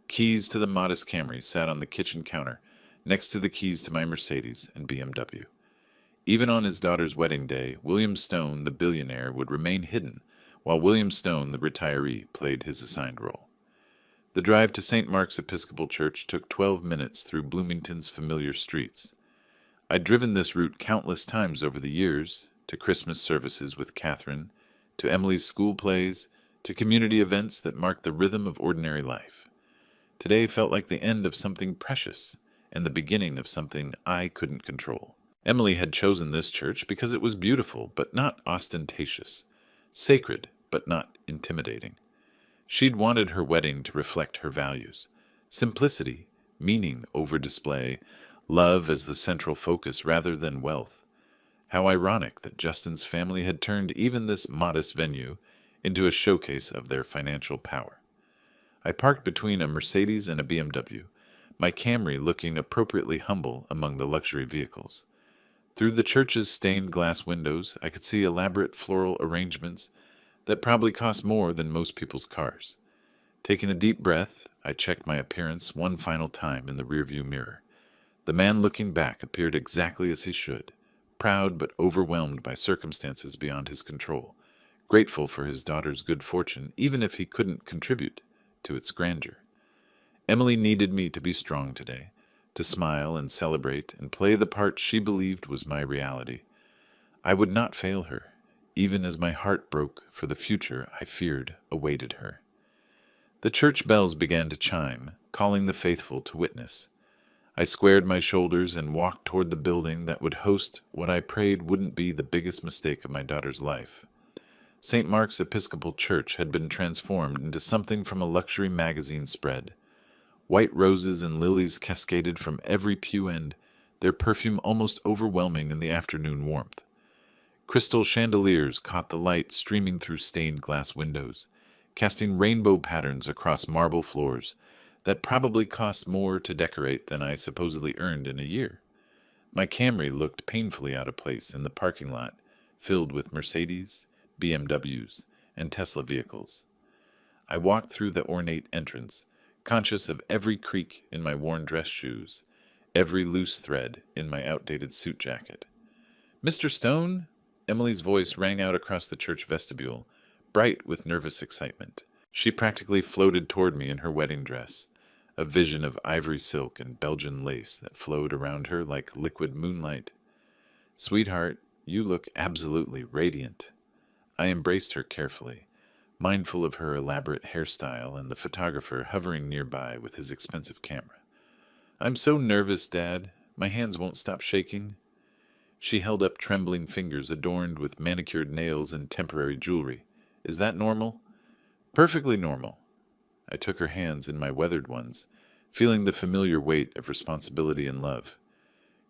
Keys to the modest Camry sat on the kitchen counter, next to the keys to my Mercedes and BMW. Even on his daughter's wedding day, William Stone, the billionaire, would remain hidden, while William Stone, the retiree, played his assigned role. The drive to St. Mark's Episcopal Church took 12 minutes through Bloomington's familiar streets. I'd driven this route countless times over the years, to Christmas services with Catherine, to Emily's school plays, to community events that marked the rhythm of ordinary life. Today felt like the end of something precious and the beginning of something I couldn't control. Emily had chosen this church because it was beautiful but not ostentatious, sacred but not intimidating. She'd wanted her wedding to reflect her values: simplicity, meaning over display, love as the central focus rather than wealth. How ironic that Justin's family had turned even this modest venue into a showcase of their financial power. I parked between a Mercedes and a BMW, my Camry looking appropriately humble among the luxury vehicles. Through the church's stained glass windows, I could see elaborate floral arrangements that probably cost more than most people's cars. Taking a deep breath, I checked my appearance one final time in the rearview mirror. The man looking back appeared exactly as he should, proud but overwhelmed by circumstances beyond his control, grateful for his daughter's good fortune even if he couldn't contribute to its grandeur. Emily needed me to be strong today, to smile and celebrate and play the part she believed was my reality. I would not fail her, even as my heart broke for the future I feared awaited her. The church bells began to chime, calling the faithful to witness. I squared my shoulders and walked toward the building that would host what I prayed wouldn't be the biggest mistake of my daughter's life. St. Mark's Episcopal Church had been transformed into something from a luxury magazine spread. White roses and lilies cascaded from every pew end, their perfume almost overwhelming in the afternoon warmth. Crystal chandeliers caught the light streaming through stained glass windows, casting rainbow patterns across marble floors that probably cost more to decorate than I supposedly earned in a year. My Camry looked painfully out of place in the parking lot, filled with Mercedes, BMWs, and Tesla vehicles. I walked through the ornate entrance, conscious of every creak in my worn dress shoes, every loose thread in my outdated suit jacket. "Mr. Stone?" Emily's voice rang out across the church vestibule, bright with nervous excitement. She practically floated toward me in her wedding dress, a vision of ivory silk and Belgian lace that flowed around her like liquid moonlight. "Sweetheart, you look absolutely radiant." I embraced her carefully, mindful of her elaborate hairstyle and the photographer hovering nearby with his expensive camera. "I'm so nervous, Dad. My hands won't stop shaking." She held up trembling fingers adorned with manicured nails and temporary jewelry. "Is that normal?" "Perfectly normal." I took her hands in my weathered ones, feeling the familiar weight of responsibility and love.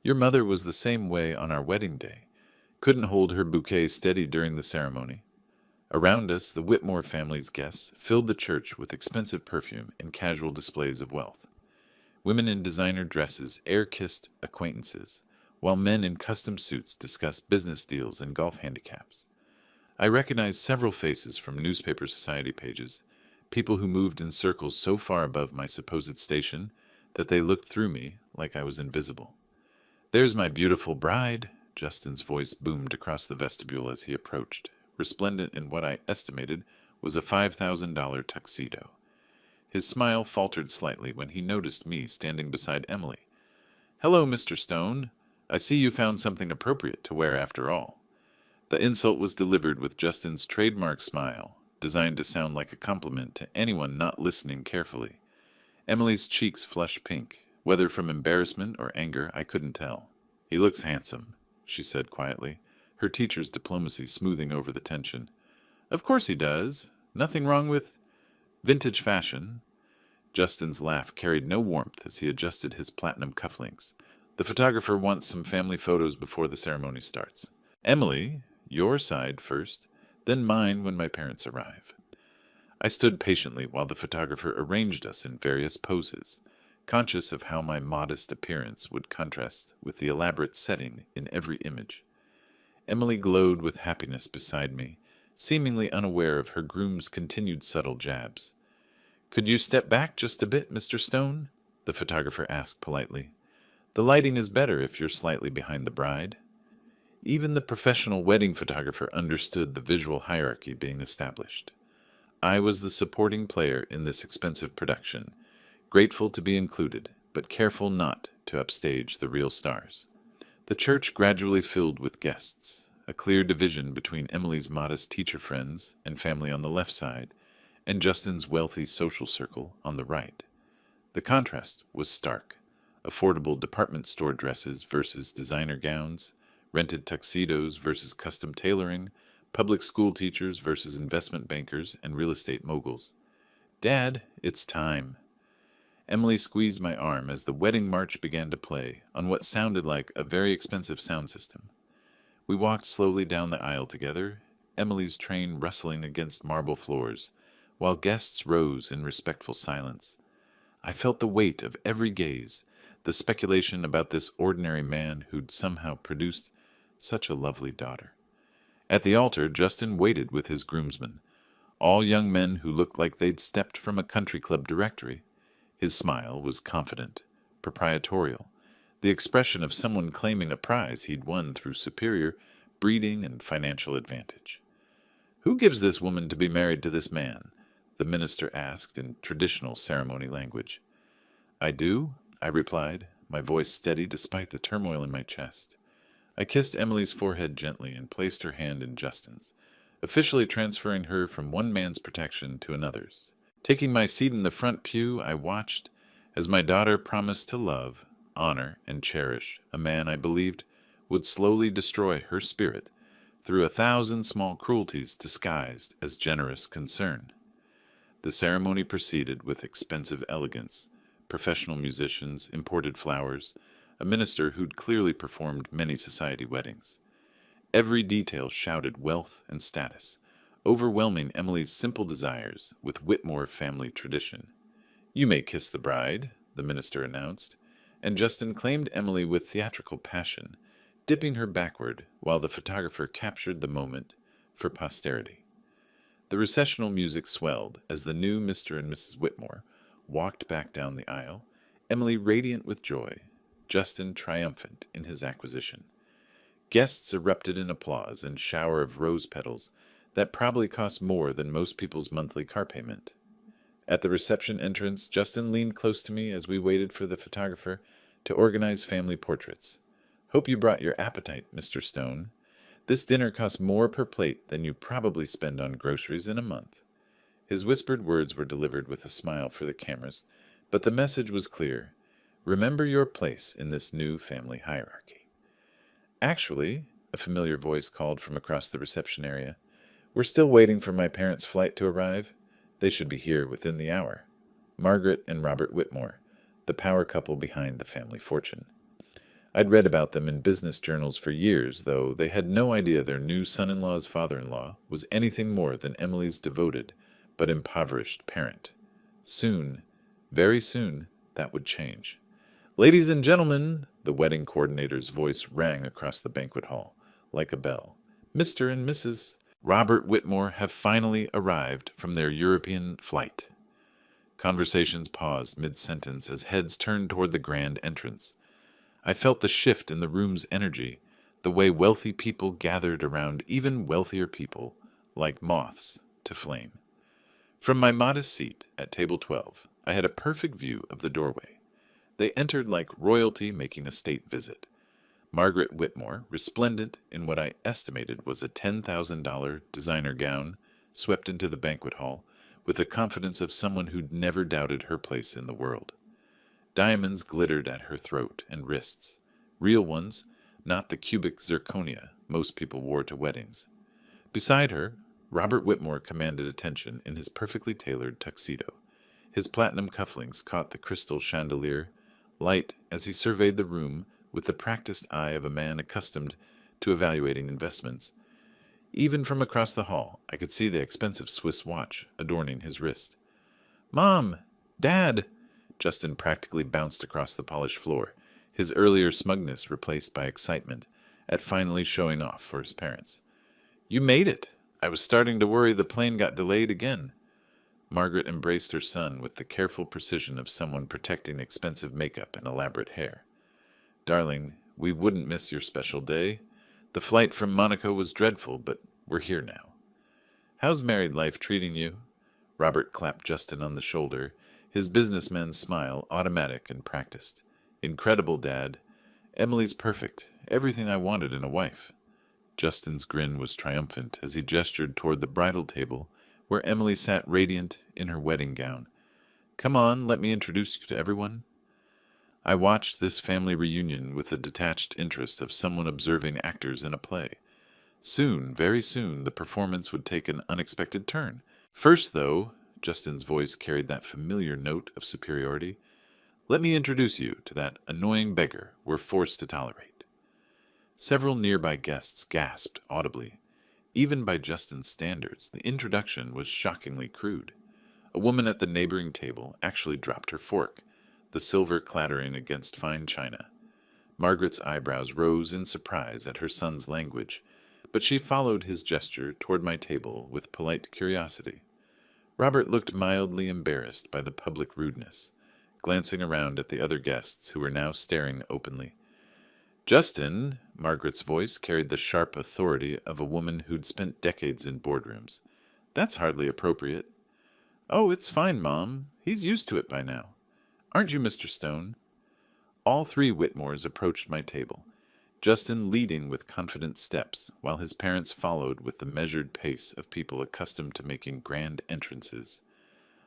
"Your mother was the same way on our wedding day. Couldn't hold her bouquet steady during the ceremony." Around us, the Whitmore family's guests filled the church with expensive perfume and casual displays of wealth. Women in designer dresses air-kissed acquaintances, while men in custom suits discussed business deals and golf handicaps. I recognized several faces from newspaper society pages, people who moved in circles so far above my supposed station that they looked through me like I was invisible. "There's my beautiful bride," Justin's voice boomed across the vestibule as he approached, resplendent in what I estimated was a $5,000 tuxedo. His smile faltered slightly when he noticed me standing beside Emily. "Hello, Mr. Stone. I see you found something appropriate to wear after all." The insult was delivered with Justin's trademark smile, designed to sound like a compliment to anyone not listening carefully. Emily's cheeks flushed pink. Whether from embarrassment or anger, I couldn't tell. "He looks handsome," she said quietly, her teacher's diplomacy smoothing over the tension. "Of course he does. Nothing wrong with vintage fashion." Justin's laugh carried no warmth as he adjusted his platinum cufflinks. "The photographer wants some family photos before the ceremony starts. Emily, your side first, then mine when my parents arrive." I stood patiently while the photographer arranged us in various poses, conscious of how my modest appearance would contrast with the elaborate setting in every image. Emily glowed with happiness beside me, seemingly unaware of her groom's continued subtle jabs. "Could you step back just a bit, Mr. Stone?" the photographer asked politely. "The lighting is better if you're slightly behind the bride." Even the professional wedding photographer understood the visual hierarchy being established. I was the supporting player in this expensive production, grateful to be included, but careful not to upstage the real stars. The church gradually filled with guests, a clear division between Emily's modest teacher friends and family on the left side, and Justin's wealthy social circle on the right. The contrast was stark. Affordable department store dresses versus designer gowns, rented tuxedos versus custom tailoring, public school teachers versus investment bankers and real estate moguls. "Dad, it's time." Emily squeezed my arm as the wedding march began to play on what sounded like a very expensive sound system. We walked slowly down the aisle together, Emily's train rustling against marble floors, while guests rose in respectful silence. I felt the weight of every gaze, the speculation about this ordinary man who'd somehow produced such a lovely daughter. At the altar, Justin waited with his groomsmen, all young men who looked like they'd stepped from a country club directory. His smile was confident, proprietorial, the expression of someone claiming a prize he'd won through superior breeding and financial advantage. "Who gives this woman to be married to this man?" the minister asked in traditional ceremony language. "I do," I replied, my voice steady despite the turmoil in my chest. I kissed Emily's forehead gently and placed her hand in Justin's, officially transferring her from one man's protection to another's. Taking my seat in the front pew, I watched as my daughter promised to love, honor, and cherish a man I believed would slowly destroy her spirit through 1,000 small cruelties disguised as generous concern. The ceremony proceeded with expensive elegance, professional musicians, imported flowers, a minister who'd clearly performed many society weddings. Every detail shouted wealth and status, overwhelming Emily's simple desires with Whitmore family tradition. "You may kiss the bride," the minister announced, and Justin claimed Emily with theatrical passion, dipping her backward while the photographer captured the moment for posterity. The recessional music swelled as the new Mr. and Mrs. Whitmore walked back down the aisle, Emily radiant with joy, Justin triumphant in his acquisition. Guests erupted in applause and shower of rose petals that probably cost more than most people's monthly car payment. At the reception entrance, Justin leaned close to me as we waited for the photographer to organize family portraits. "Hope you brought your appetite, Mr. Stone. This dinner costs more per plate than you probably spend on groceries in a month." His whispered words were delivered with a smile for the cameras, but the message was clear. Remember your place in this new family hierarchy. "Actually," a familiar voice called from across the reception area, "we're still waiting for my parents' flight to arrive. They should be here within the hour." Margaret and Robert Whitmore, the power couple behind the family fortune. I'd read about them in business journals for years, though they had no idea their new son-in-law's father-in-law was anything more than Emily's devoted but impoverished parent. Soon, very soon, that would change. "Ladies and gentlemen," the wedding coordinator's voice rang across the banquet hall, like a bell. "Mr. and Mrs. Robert Whitmore have finally arrived from their European flight. Conversations paused mid-sentence as heads turned toward the grand entrance. I felt the shift in the room's energy, the way wealthy people gathered around even wealthier people, like moths to flame. From my modest seat at table 12, I had a perfect view of the doorway. They entered like royalty making a state visit. Margaret Whitmore, resplendent in what I estimated was a $10,000 designer gown, swept into the banquet hall with the confidence of someone who'd never doubted her place in the world. Diamonds glittered at her throat and wrists, real ones, not the cubic zirconia most people wore to weddings. Beside her, Robert Whitmore commanded attention in his perfectly tailored tuxedo. His platinum cufflinks caught the crystal chandelier, light as he surveyed the room with the practiced eye of a man accustomed to evaluating investments. Even from across the hall, I could see the expensive Swiss watch adorning his wrist. "Mom! Dad!" Justin practically bounced across the polished floor, his earlier smugness replaced by excitement at finally showing off for his parents. "You made it! I was starting to worry the plane got delayed again." Margaret embraced her son with the careful precision of someone protecting expensive makeup and elaborate hair. "Darling, we wouldn't miss your special day. The flight from Monaco was dreadful, but we're here now." "How's married life treating you?" Robert clapped Justin on the shoulder, his businessman's smile automatic and practiced. "Incredible, Dad. Emily's perfect. Everything I wanted in a wife." Justin's grin was triumphant as he gestured toward the bridal table where Emily sat radiant in her wedding gown. "Come on, let me introduce you to everyone." I watched this family reunion with the detached interest of someone observing actors in a play. Soon, very soon, the performance would take an unexpected turn. First, though, Justin's voice carried that familiar note of superiority, "let me introduce you to that annoying beggar we're forced to tolerate." Several nearby guests gasped audibly. Even by Justin's standards, the introduction was shockingly crude. A woman at the neighboring table actually dropped her fork, the silver clattering against fine china. Margaret's eyebrows rose in surprise at her son's language, but she followed his gesture toward my table with polite curiosity. Robert looked mildly embarrassed by the public rudeness, glancing around at the other guests who were now staring openly. "Justin," Margaret's voice carried the sharp authority of a woman who'd spent decades in boardrooms. "That's hardly appropriate." "Oh, it's fine, Mom. He's used to it by now. Aren't you, Mr. Stone?" All three Whitmores approached my table, Justin leading with confident steps, while his parents followed with the measured pace of people accustomed to making grand entrances.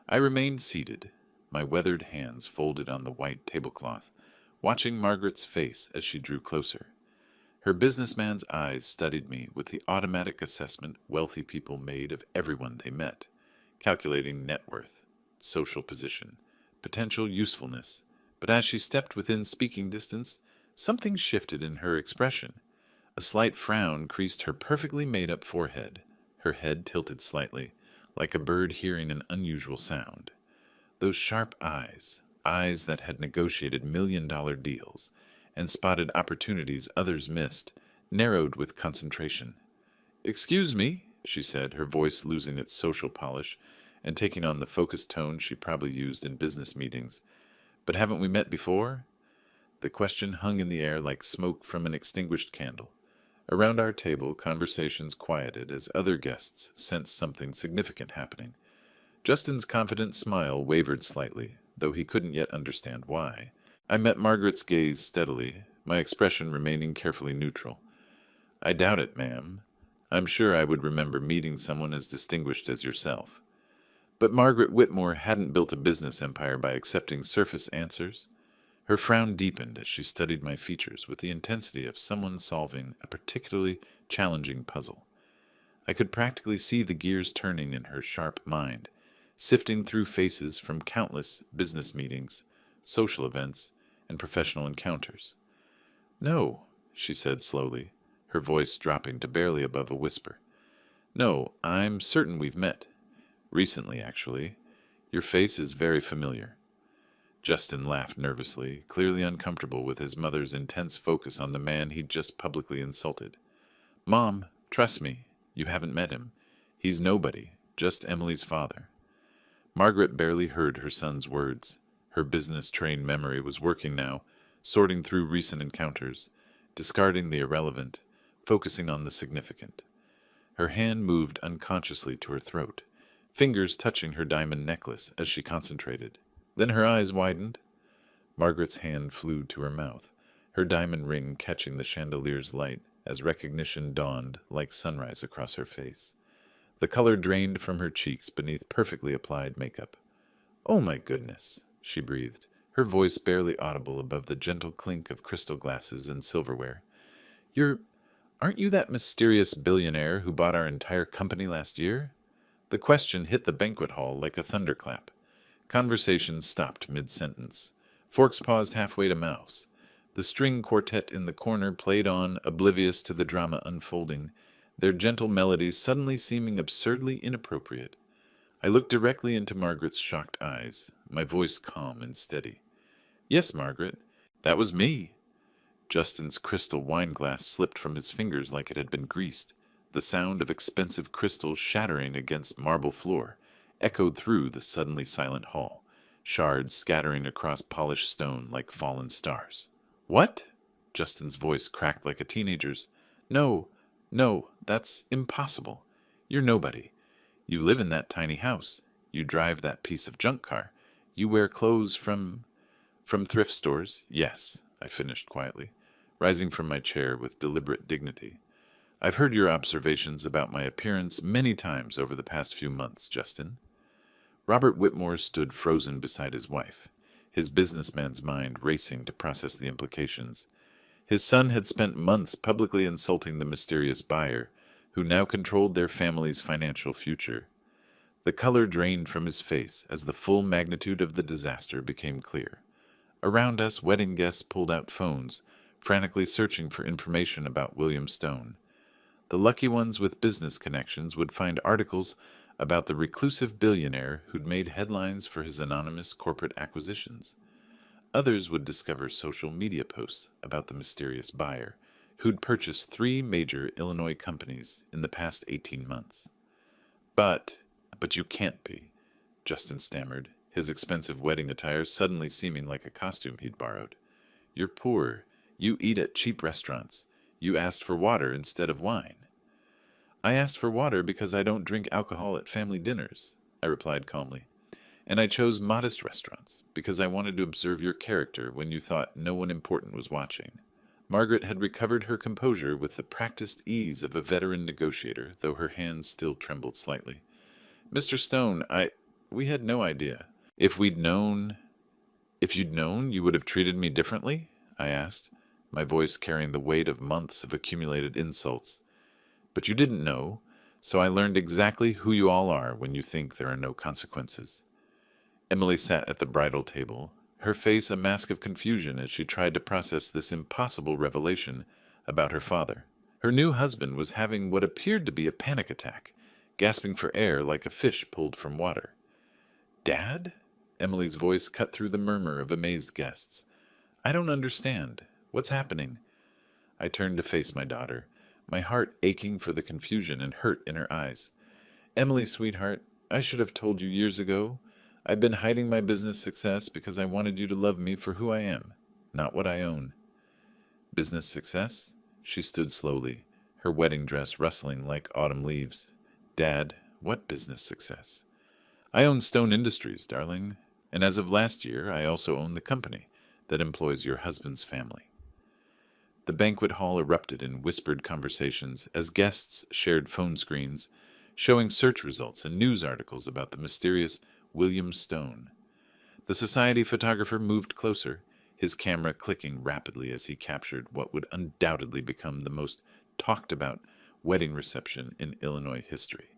I remained seated, my weathered hands folded on the white tablecloth, watching Margaret's face as she drew closer. Her businessman's eyes studied me with the automatic assessment wealthy people made of everyone they met, calculating net worth, social position, potential usefulness. But as she stepped within speaking distance, something shifted in her expression. A slight frown creased her perfectly made-up forehead. Her head tilted slightly, like a bird hearing an unusual sound. Those sharp eyes, eyes that had negotiated million-dollar deals and spotted opportunities others missed, narrowed with concentration. "Excuse me," she said, her voice losing its social polish and taking on the focused tone she probably used in business meetings. "But haven't we met before?" The question hung in the air like smoke from an extinguished candle. Around our table, conversations quieted as other guests sensed something significant happening. Justin's confident smile wavered slightly, though he couldn't yet understand why. I met Margaret's gaze steadily, my expression remaining carefully neutral. "I doubt it, ma'am. I'm sure I would remember meeting someone as distinguished as yourself." But Margaret Whitmore hadn't built a business empire by accepting surface answers. Her frown deepened as she studied my features with the intensity of someone solving a particularly challenging puzzle. I could practically see the gears turning in her sharp mind, sifting through faces from countless business meetings, social events, and professional encounters. "No," she said slowly, her voice dropping to barely above a whisper. "No, I'm certain we've met. Recently, actually. Your face is very familiar." Justin laughed nervously, clearly uncomfortable with his mother's intense focus on the man he'd just publicly insulted. "Mom, trust me, You haven't met him. He's nobody, just Emily's father." Margaret barely heard her son's words. Her business-trained memory was working now, sorting through recent encounters, discarding the irrelevant, focusing on the significant. Her hand moved unconsciously to her throat, fingers touching her diamond necklace as she concentrated. Then her eyes widened. Margaret's hand flew to her mouth, her diamond ring catching the chandelier's light as recognition dawned like sunrise across her face. The color drained from her cheeks beneath perfectly applied makeup. "Oh my goodness," she breathed, her voice barely audible above the gentle clink of crystal glasses and silverware. Aren't you that mysterious billionaire who bought our entire company last year?" The question hit the banquet hall like a thunderclap. Conversation stopped mid-sentence. Forks paused halfway to mouths. The string quartet in the corner played on, oblivious to the drama unfolding, their gentle melodies suddenly seeming absurdly inappropriate. I looked directly into Margaret's shocked eyes, my voice calm and steady. "Yes, Margaret, that was me." Justin's crystal wineglass slipped from his fingers like it had been greased. The sound of expensive crystals shattering against marble floor echoed through the suddenly silent hall, shards scattering across polished stone like fallen stars. "What?" Justin's voice cracked like a teenager's. "No, no, that's impossible. You're nobody. You live in that tiny house. You drive that piece of junk car. You wear clothes from thrift stores." "Yes," I finished quietly, rising from my chair with deliberate dignity. "I've heard your observations about my appearance many times over the past few months, Justin." Robert Whitmore stood frozen beside his wife, his businessman's mind racing to process the implications. His son had spent months publicly insulting the mysterious buyer, who now controlled their family's financial future. The color drained from his face as the full magnitude of the disaster became clear. Around us, wedding guests pulled out phones, frantically searching for information about William Stone. The lucky ones with business connections would find articles about the reclusive billionaire who'd made headlines for his anonymous corporate acquisitions. Others would discover social media posts about the mysterious buyer, who'd purchased 3 major Illinois companies in the past 18 months. But you can't be," Justin stammered, his expensive wedding attire suddenly seeming like a costume he'd borrowed. "You're poor. You eat at cheap restaurants. You asked for water instead of wine." "I asked for water because I don't drink alcohol at family dinners," I replied calmly. "And I chose modest restaurants because I wanted to observe your character when you thought no one important was watching." Margaret had recovered her composure with the practiced ease of a veteran negotiator, though her hands still trembled slightly. "Mr. Stone, we had no idea. If you'd known, you would have treated me differently?" I asked, my voice carrying the weight of months of accumulated insults. "But you didn't know, so I learned exactly who you all are when you think there are no consequences." Emily sat at the bridal table, her face a mask of confusion as she tried to process this impossible revelation about her father. Her new husband was having what appeared to be a panic attack, gasping for air like a fish pulled from water. "Dad?" Emily's voice cut through the murmur of amazed guests. "I don't understand. What's happening?" I turned to face my daughter, my heart aching for the confusion and hurt in her eyes. "Emily, sweetheart, I should have told you years ago. I've been hiding my business success because I wanted you to love me for who I am, not what I own." "Business success?" She stood slowly, her wedding dress rustling like autumn leaves. "Dad, what business success?" "I own Stone Industries, darling, and as of last year, I also own the company that employs your husband's family." The banquet hall erupted in whispered conversations as guests shared phone screens, showing search results and news articles about the mysterious William Stone. The society photographer moved closer, his camera clicking rapidly as he captured what would undoubtedly become the most talked-about wedding reception in Illinois history.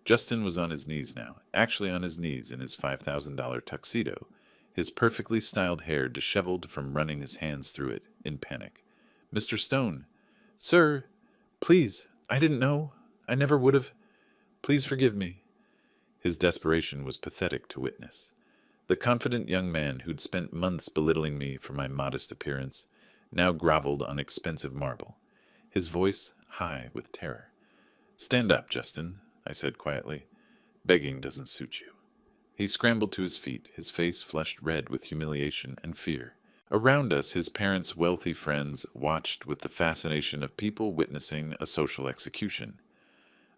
Justin was on his knees now, actually on his knees in his $5,000 tuxedo, his perfectly styled hair disheveled from running his hands through it in panic. "Mr. Stone." "Sir, please, I didn't know. I never would have. Please forgive me." His desperation was pathetic to witness. The confident young man who'd spent months belittling me for my modest appearance now groveled on expensive marble, his voice high with terror. Stand up, Justin, I said quietly. Begging doesn't suit you. He scrambled to his feet, his face flushed red with humiliation and fear. Around us, his parents' wealthy friends watched with the fascination of people witnessing a social execution.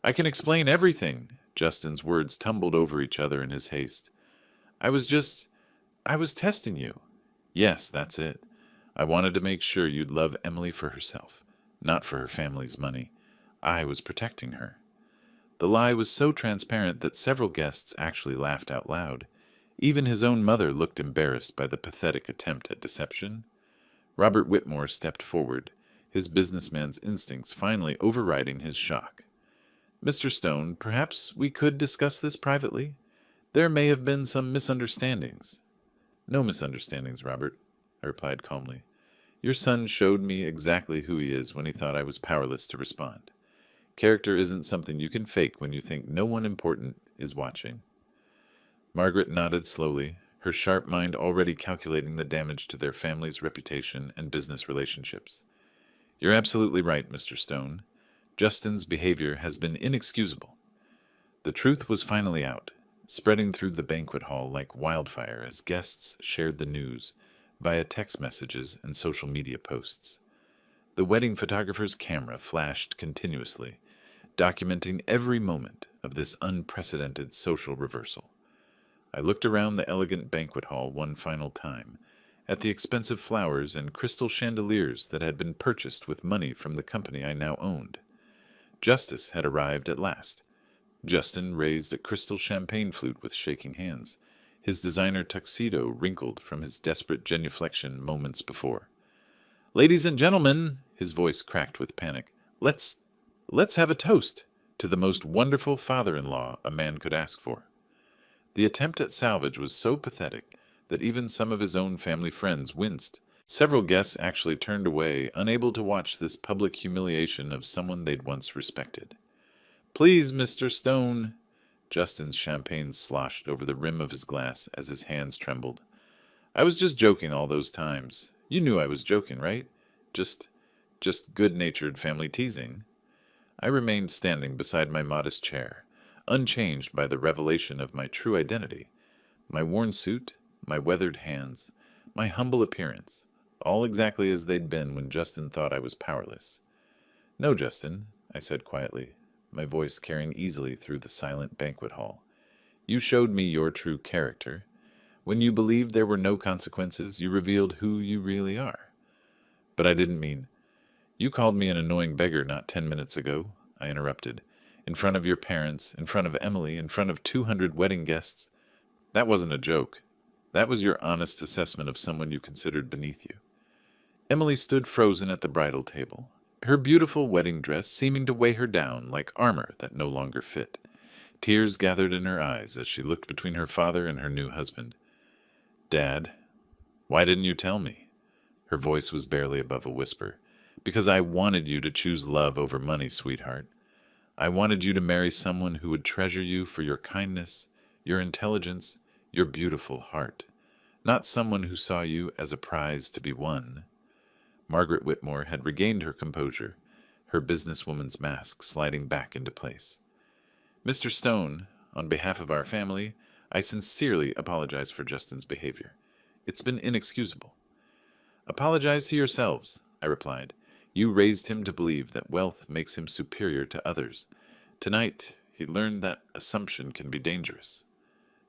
I can explain everything. Justin's words tumbled over each other in his haste. I was testing you. Yes, that's it. I wanted to make sure you'd love Emily for herself, not for her family's money. I was protecting her. The lie was so transparent that several guests actually laughed out loud. Even his own mother looked embarrassed by the pathetic attempt at deception. Robert Whitmore stepped forward, his businessman's instincts finally overriding his shock. Mr. Stone, perhaps we could discuss this privately? There may have been some misunderstandings. No misunderstandings, Robert, I replied calmly. Your son showed me exactly who he is when he thought I was powerless to respond. Character isn't something you can fake when you think no one important is watching. Margaret nodded slowly, her sharp mind already calculating the damage to their family's reputation and business relationships. You're absolutely right, Mr. Stone. Justin's behavior has been inexcusable. The truth was finally out, spreading through the banquet hall like wildfire as guests shared the news via text messages and social media posts. The wedding photographer's camera flashed continuously, documenting every moment of this unprecedented social reversal. I looked around the elegant banquet hall one final time, at the expensive flowers and crystal chandeliers that had been purchased with money from the company I now owned. Justice had arrived at last. Justin raised a crystal champagne flute with shaking hands, his designer tuxedo wrinkled from his desperate genuflection moments before. Ladies and gentlemen, his voice cracked with panic, let's have a toast to the most wonderful father-in-law a man could ask for. The attempt at salvage was so pathetic that even some of his own family friends winced. Several guests actually turned away, unable to watch this public humiliation of someone they'd once respected. Please, Mr. Stone. Justin's champagne sloshed over the rim of his glass as his hands trembled. I was just joking all those times. You knew I was joking, right? Just good-natured family teasing. I remained standing beside my modest chair, unchanged by the revelation of my true identity. My worn suit, my weathered hands, my humble appearance, all exactly as they'd been when Justin thought I was powerless. No, Justin, I said quietly, my voice carrying easily through the silent banquet hall. You showed me your true character. When you believed there were no consequences, you revealed who you really are. But I didn't mean... You called me an annoying beggar not 10 minutes ago, I interrupted. In front of your parents, in front of Emily, in front of 200 wedding guests. That wasn't a joke. That was your honest assessment of someone you considered beneath you. Emily stood frozen at the bridal table, her beautiful wedding dress seeming to weigh her down like armor that no longer fit. Tears gathered in her eyes as she looked between her father and her new husband. Dad, why didn't you tell me? Her voice was barely above a whisper. Because I wanted you to choose love over money, sweetheart. I wanted you to marry someone who would treasure you for your kindness, your intelligence, your beautiful heart. Not someone who saw you as a prize to be won. Margaret Whitmore had regained her composure, her businesswoman's mask sliding back into place. Mr. Stone, on behalf of our family, I sincerely apologize for Justin's behavior. It's been inexcusable. Apologize to yourselves, I replied. You raised him to believe that wealth makes him superior to others. Tonight, he learned that assumption can be dangerous.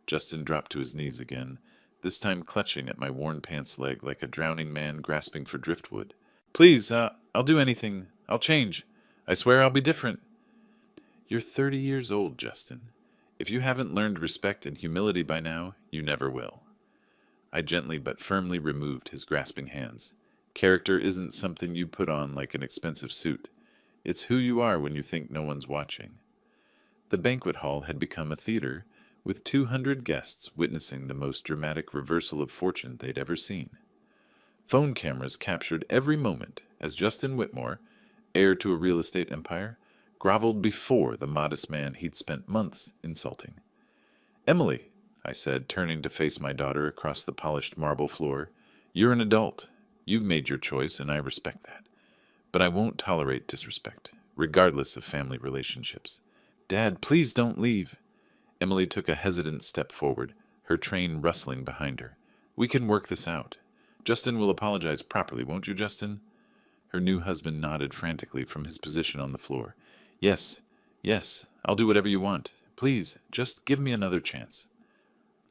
Justin dropped to his knees again, this time clutching at my worn pants leg like a drowning man grasping for driftwood. Please, I'll do anything. I'll change. I swear I'll be different. You're 30 years old, Justin. If you haven't learned respect and humility by now, you never will. I gently but firmly removed his grasping hands. Character isn't something you put on like an expensive suit. It's who you are when you think no one's watching. The banquet hall had become a theater, with 200 guests witnessing the most dramatic reversal of fortune they'd ever seen. Phone cameras captured every moment as Justin Whitmore, heir to a real estate empire, groveled before the modest man he'd spent months insulting. Emily, I said, turning to face my daughter across the polished marble floor, you're an adult. You've made your choice, and I respect that. But I won't tolerate disrespect. regardless of family relationships. Dad, please don't leave. Emily took a hesitant step forward, her train rustling behind her. We can work this out. Justin will apologize properly, won't you, Justin? Her new husband nodded frantically from his position on the floor. Yes, yes, I'll do whatever you want. Please, just give me another chance.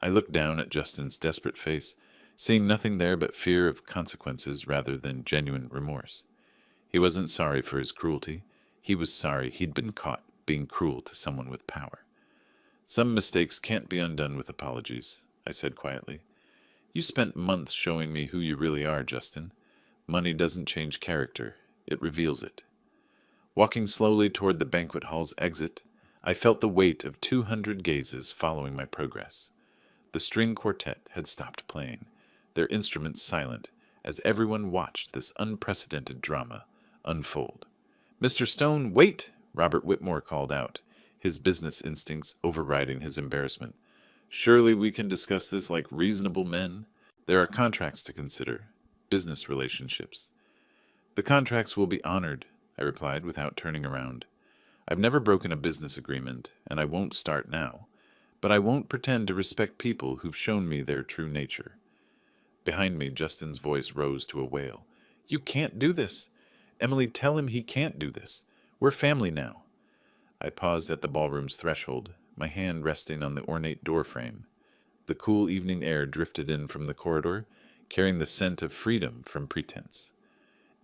I looked down at Justin's desperate face, seeing nothing there but fear of consequences rather than genuine remorse. He wasn't sorry for his cruelty. He was sorry he'd been caught being cruel to someone with power. Some mistakes can't be undone with apologies, I said quietly. You spent months showing me who you really are, Justin. Money doesn't change character, it reveals it. Walking slowly toward the banquet hall's exit, I felt the weight of 200 gazes following my progress. The string quartet had stopped playing, their instruments silent, as everyone watched this unprecedented drama unfold. Mr. Stone, wait! Robert Whitmore called out, his business instincts overriding his embarrassment. Surely we can discuss this like reasonable men. There are contracts to consider, business relationships. The contracts will be honored, I replied without turning around. I've never broken a business agreement, and I won't start now. But I won't pretend to respect people who've shown me their true nature. Behind me, Justin's voice rose to a wail. You can't do this. Emily, tell him he can't do this. We're family now. I paused at the ballroom's threshold, my hand resting on the ornate doorframe. The cool evening air drifted in from the corridor, carrying the scent of freedom from pretense.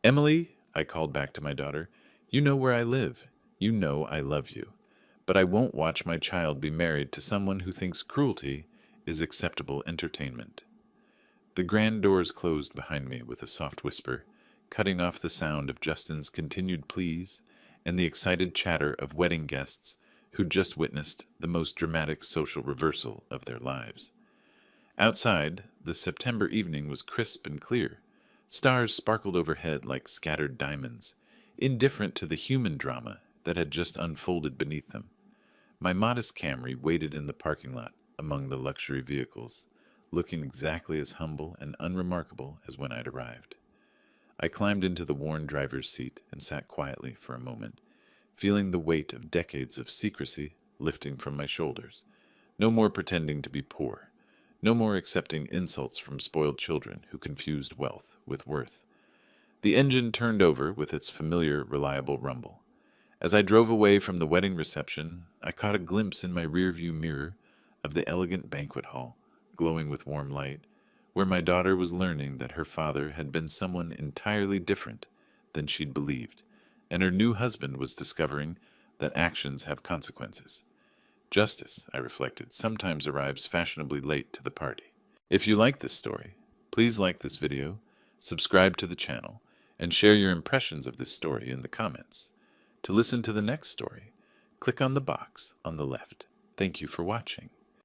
Emily, I called back to my daughter, you know where I live. You know I love you. But I won't watch my child be married to someone who thinks cruelty is acceptable entertainment. The grand doors closed behind me with a soft whisper, cutting off the sound of Justin's continued pleas and the excited chatter of wedding guests who'd just witnessed the most dramatic social reversal of their lives. Outside, the September evening was crisp and clear. Stars sparkled overhead like scattered diamonds, indifferent to the human drama that had just unfolded beneath them. My modest Camry waited in the parking lot among the luxury vehicles, looking exactly as humble and unremarkable as when I'd arrived. I climbed into the worn driver's seat and sat quietly for a moment, feeling the weight of decades of secrecy lifting from my shoulders. No more pretending to be poor. No more accepting insults from spoiled children who confused wealth with worth. The engine turned over with its familiar, reliable rumble. As I drove away from the wedding reception, I caught a glimpse in my rearview mirror of the elegant banquet hall, glowing with warm light, where my daughter was learning that her father had been someone entirely different than she'd believed, and her new husband was discovering that actions have consequences. Justice, I reflected, sometimes arrives fashionably late to the party. If you like this story, please like this video, subscribe to the channel, and share your impressions of this story in the comments. To listen to the next story, click on the box on the left. Thank you for watching.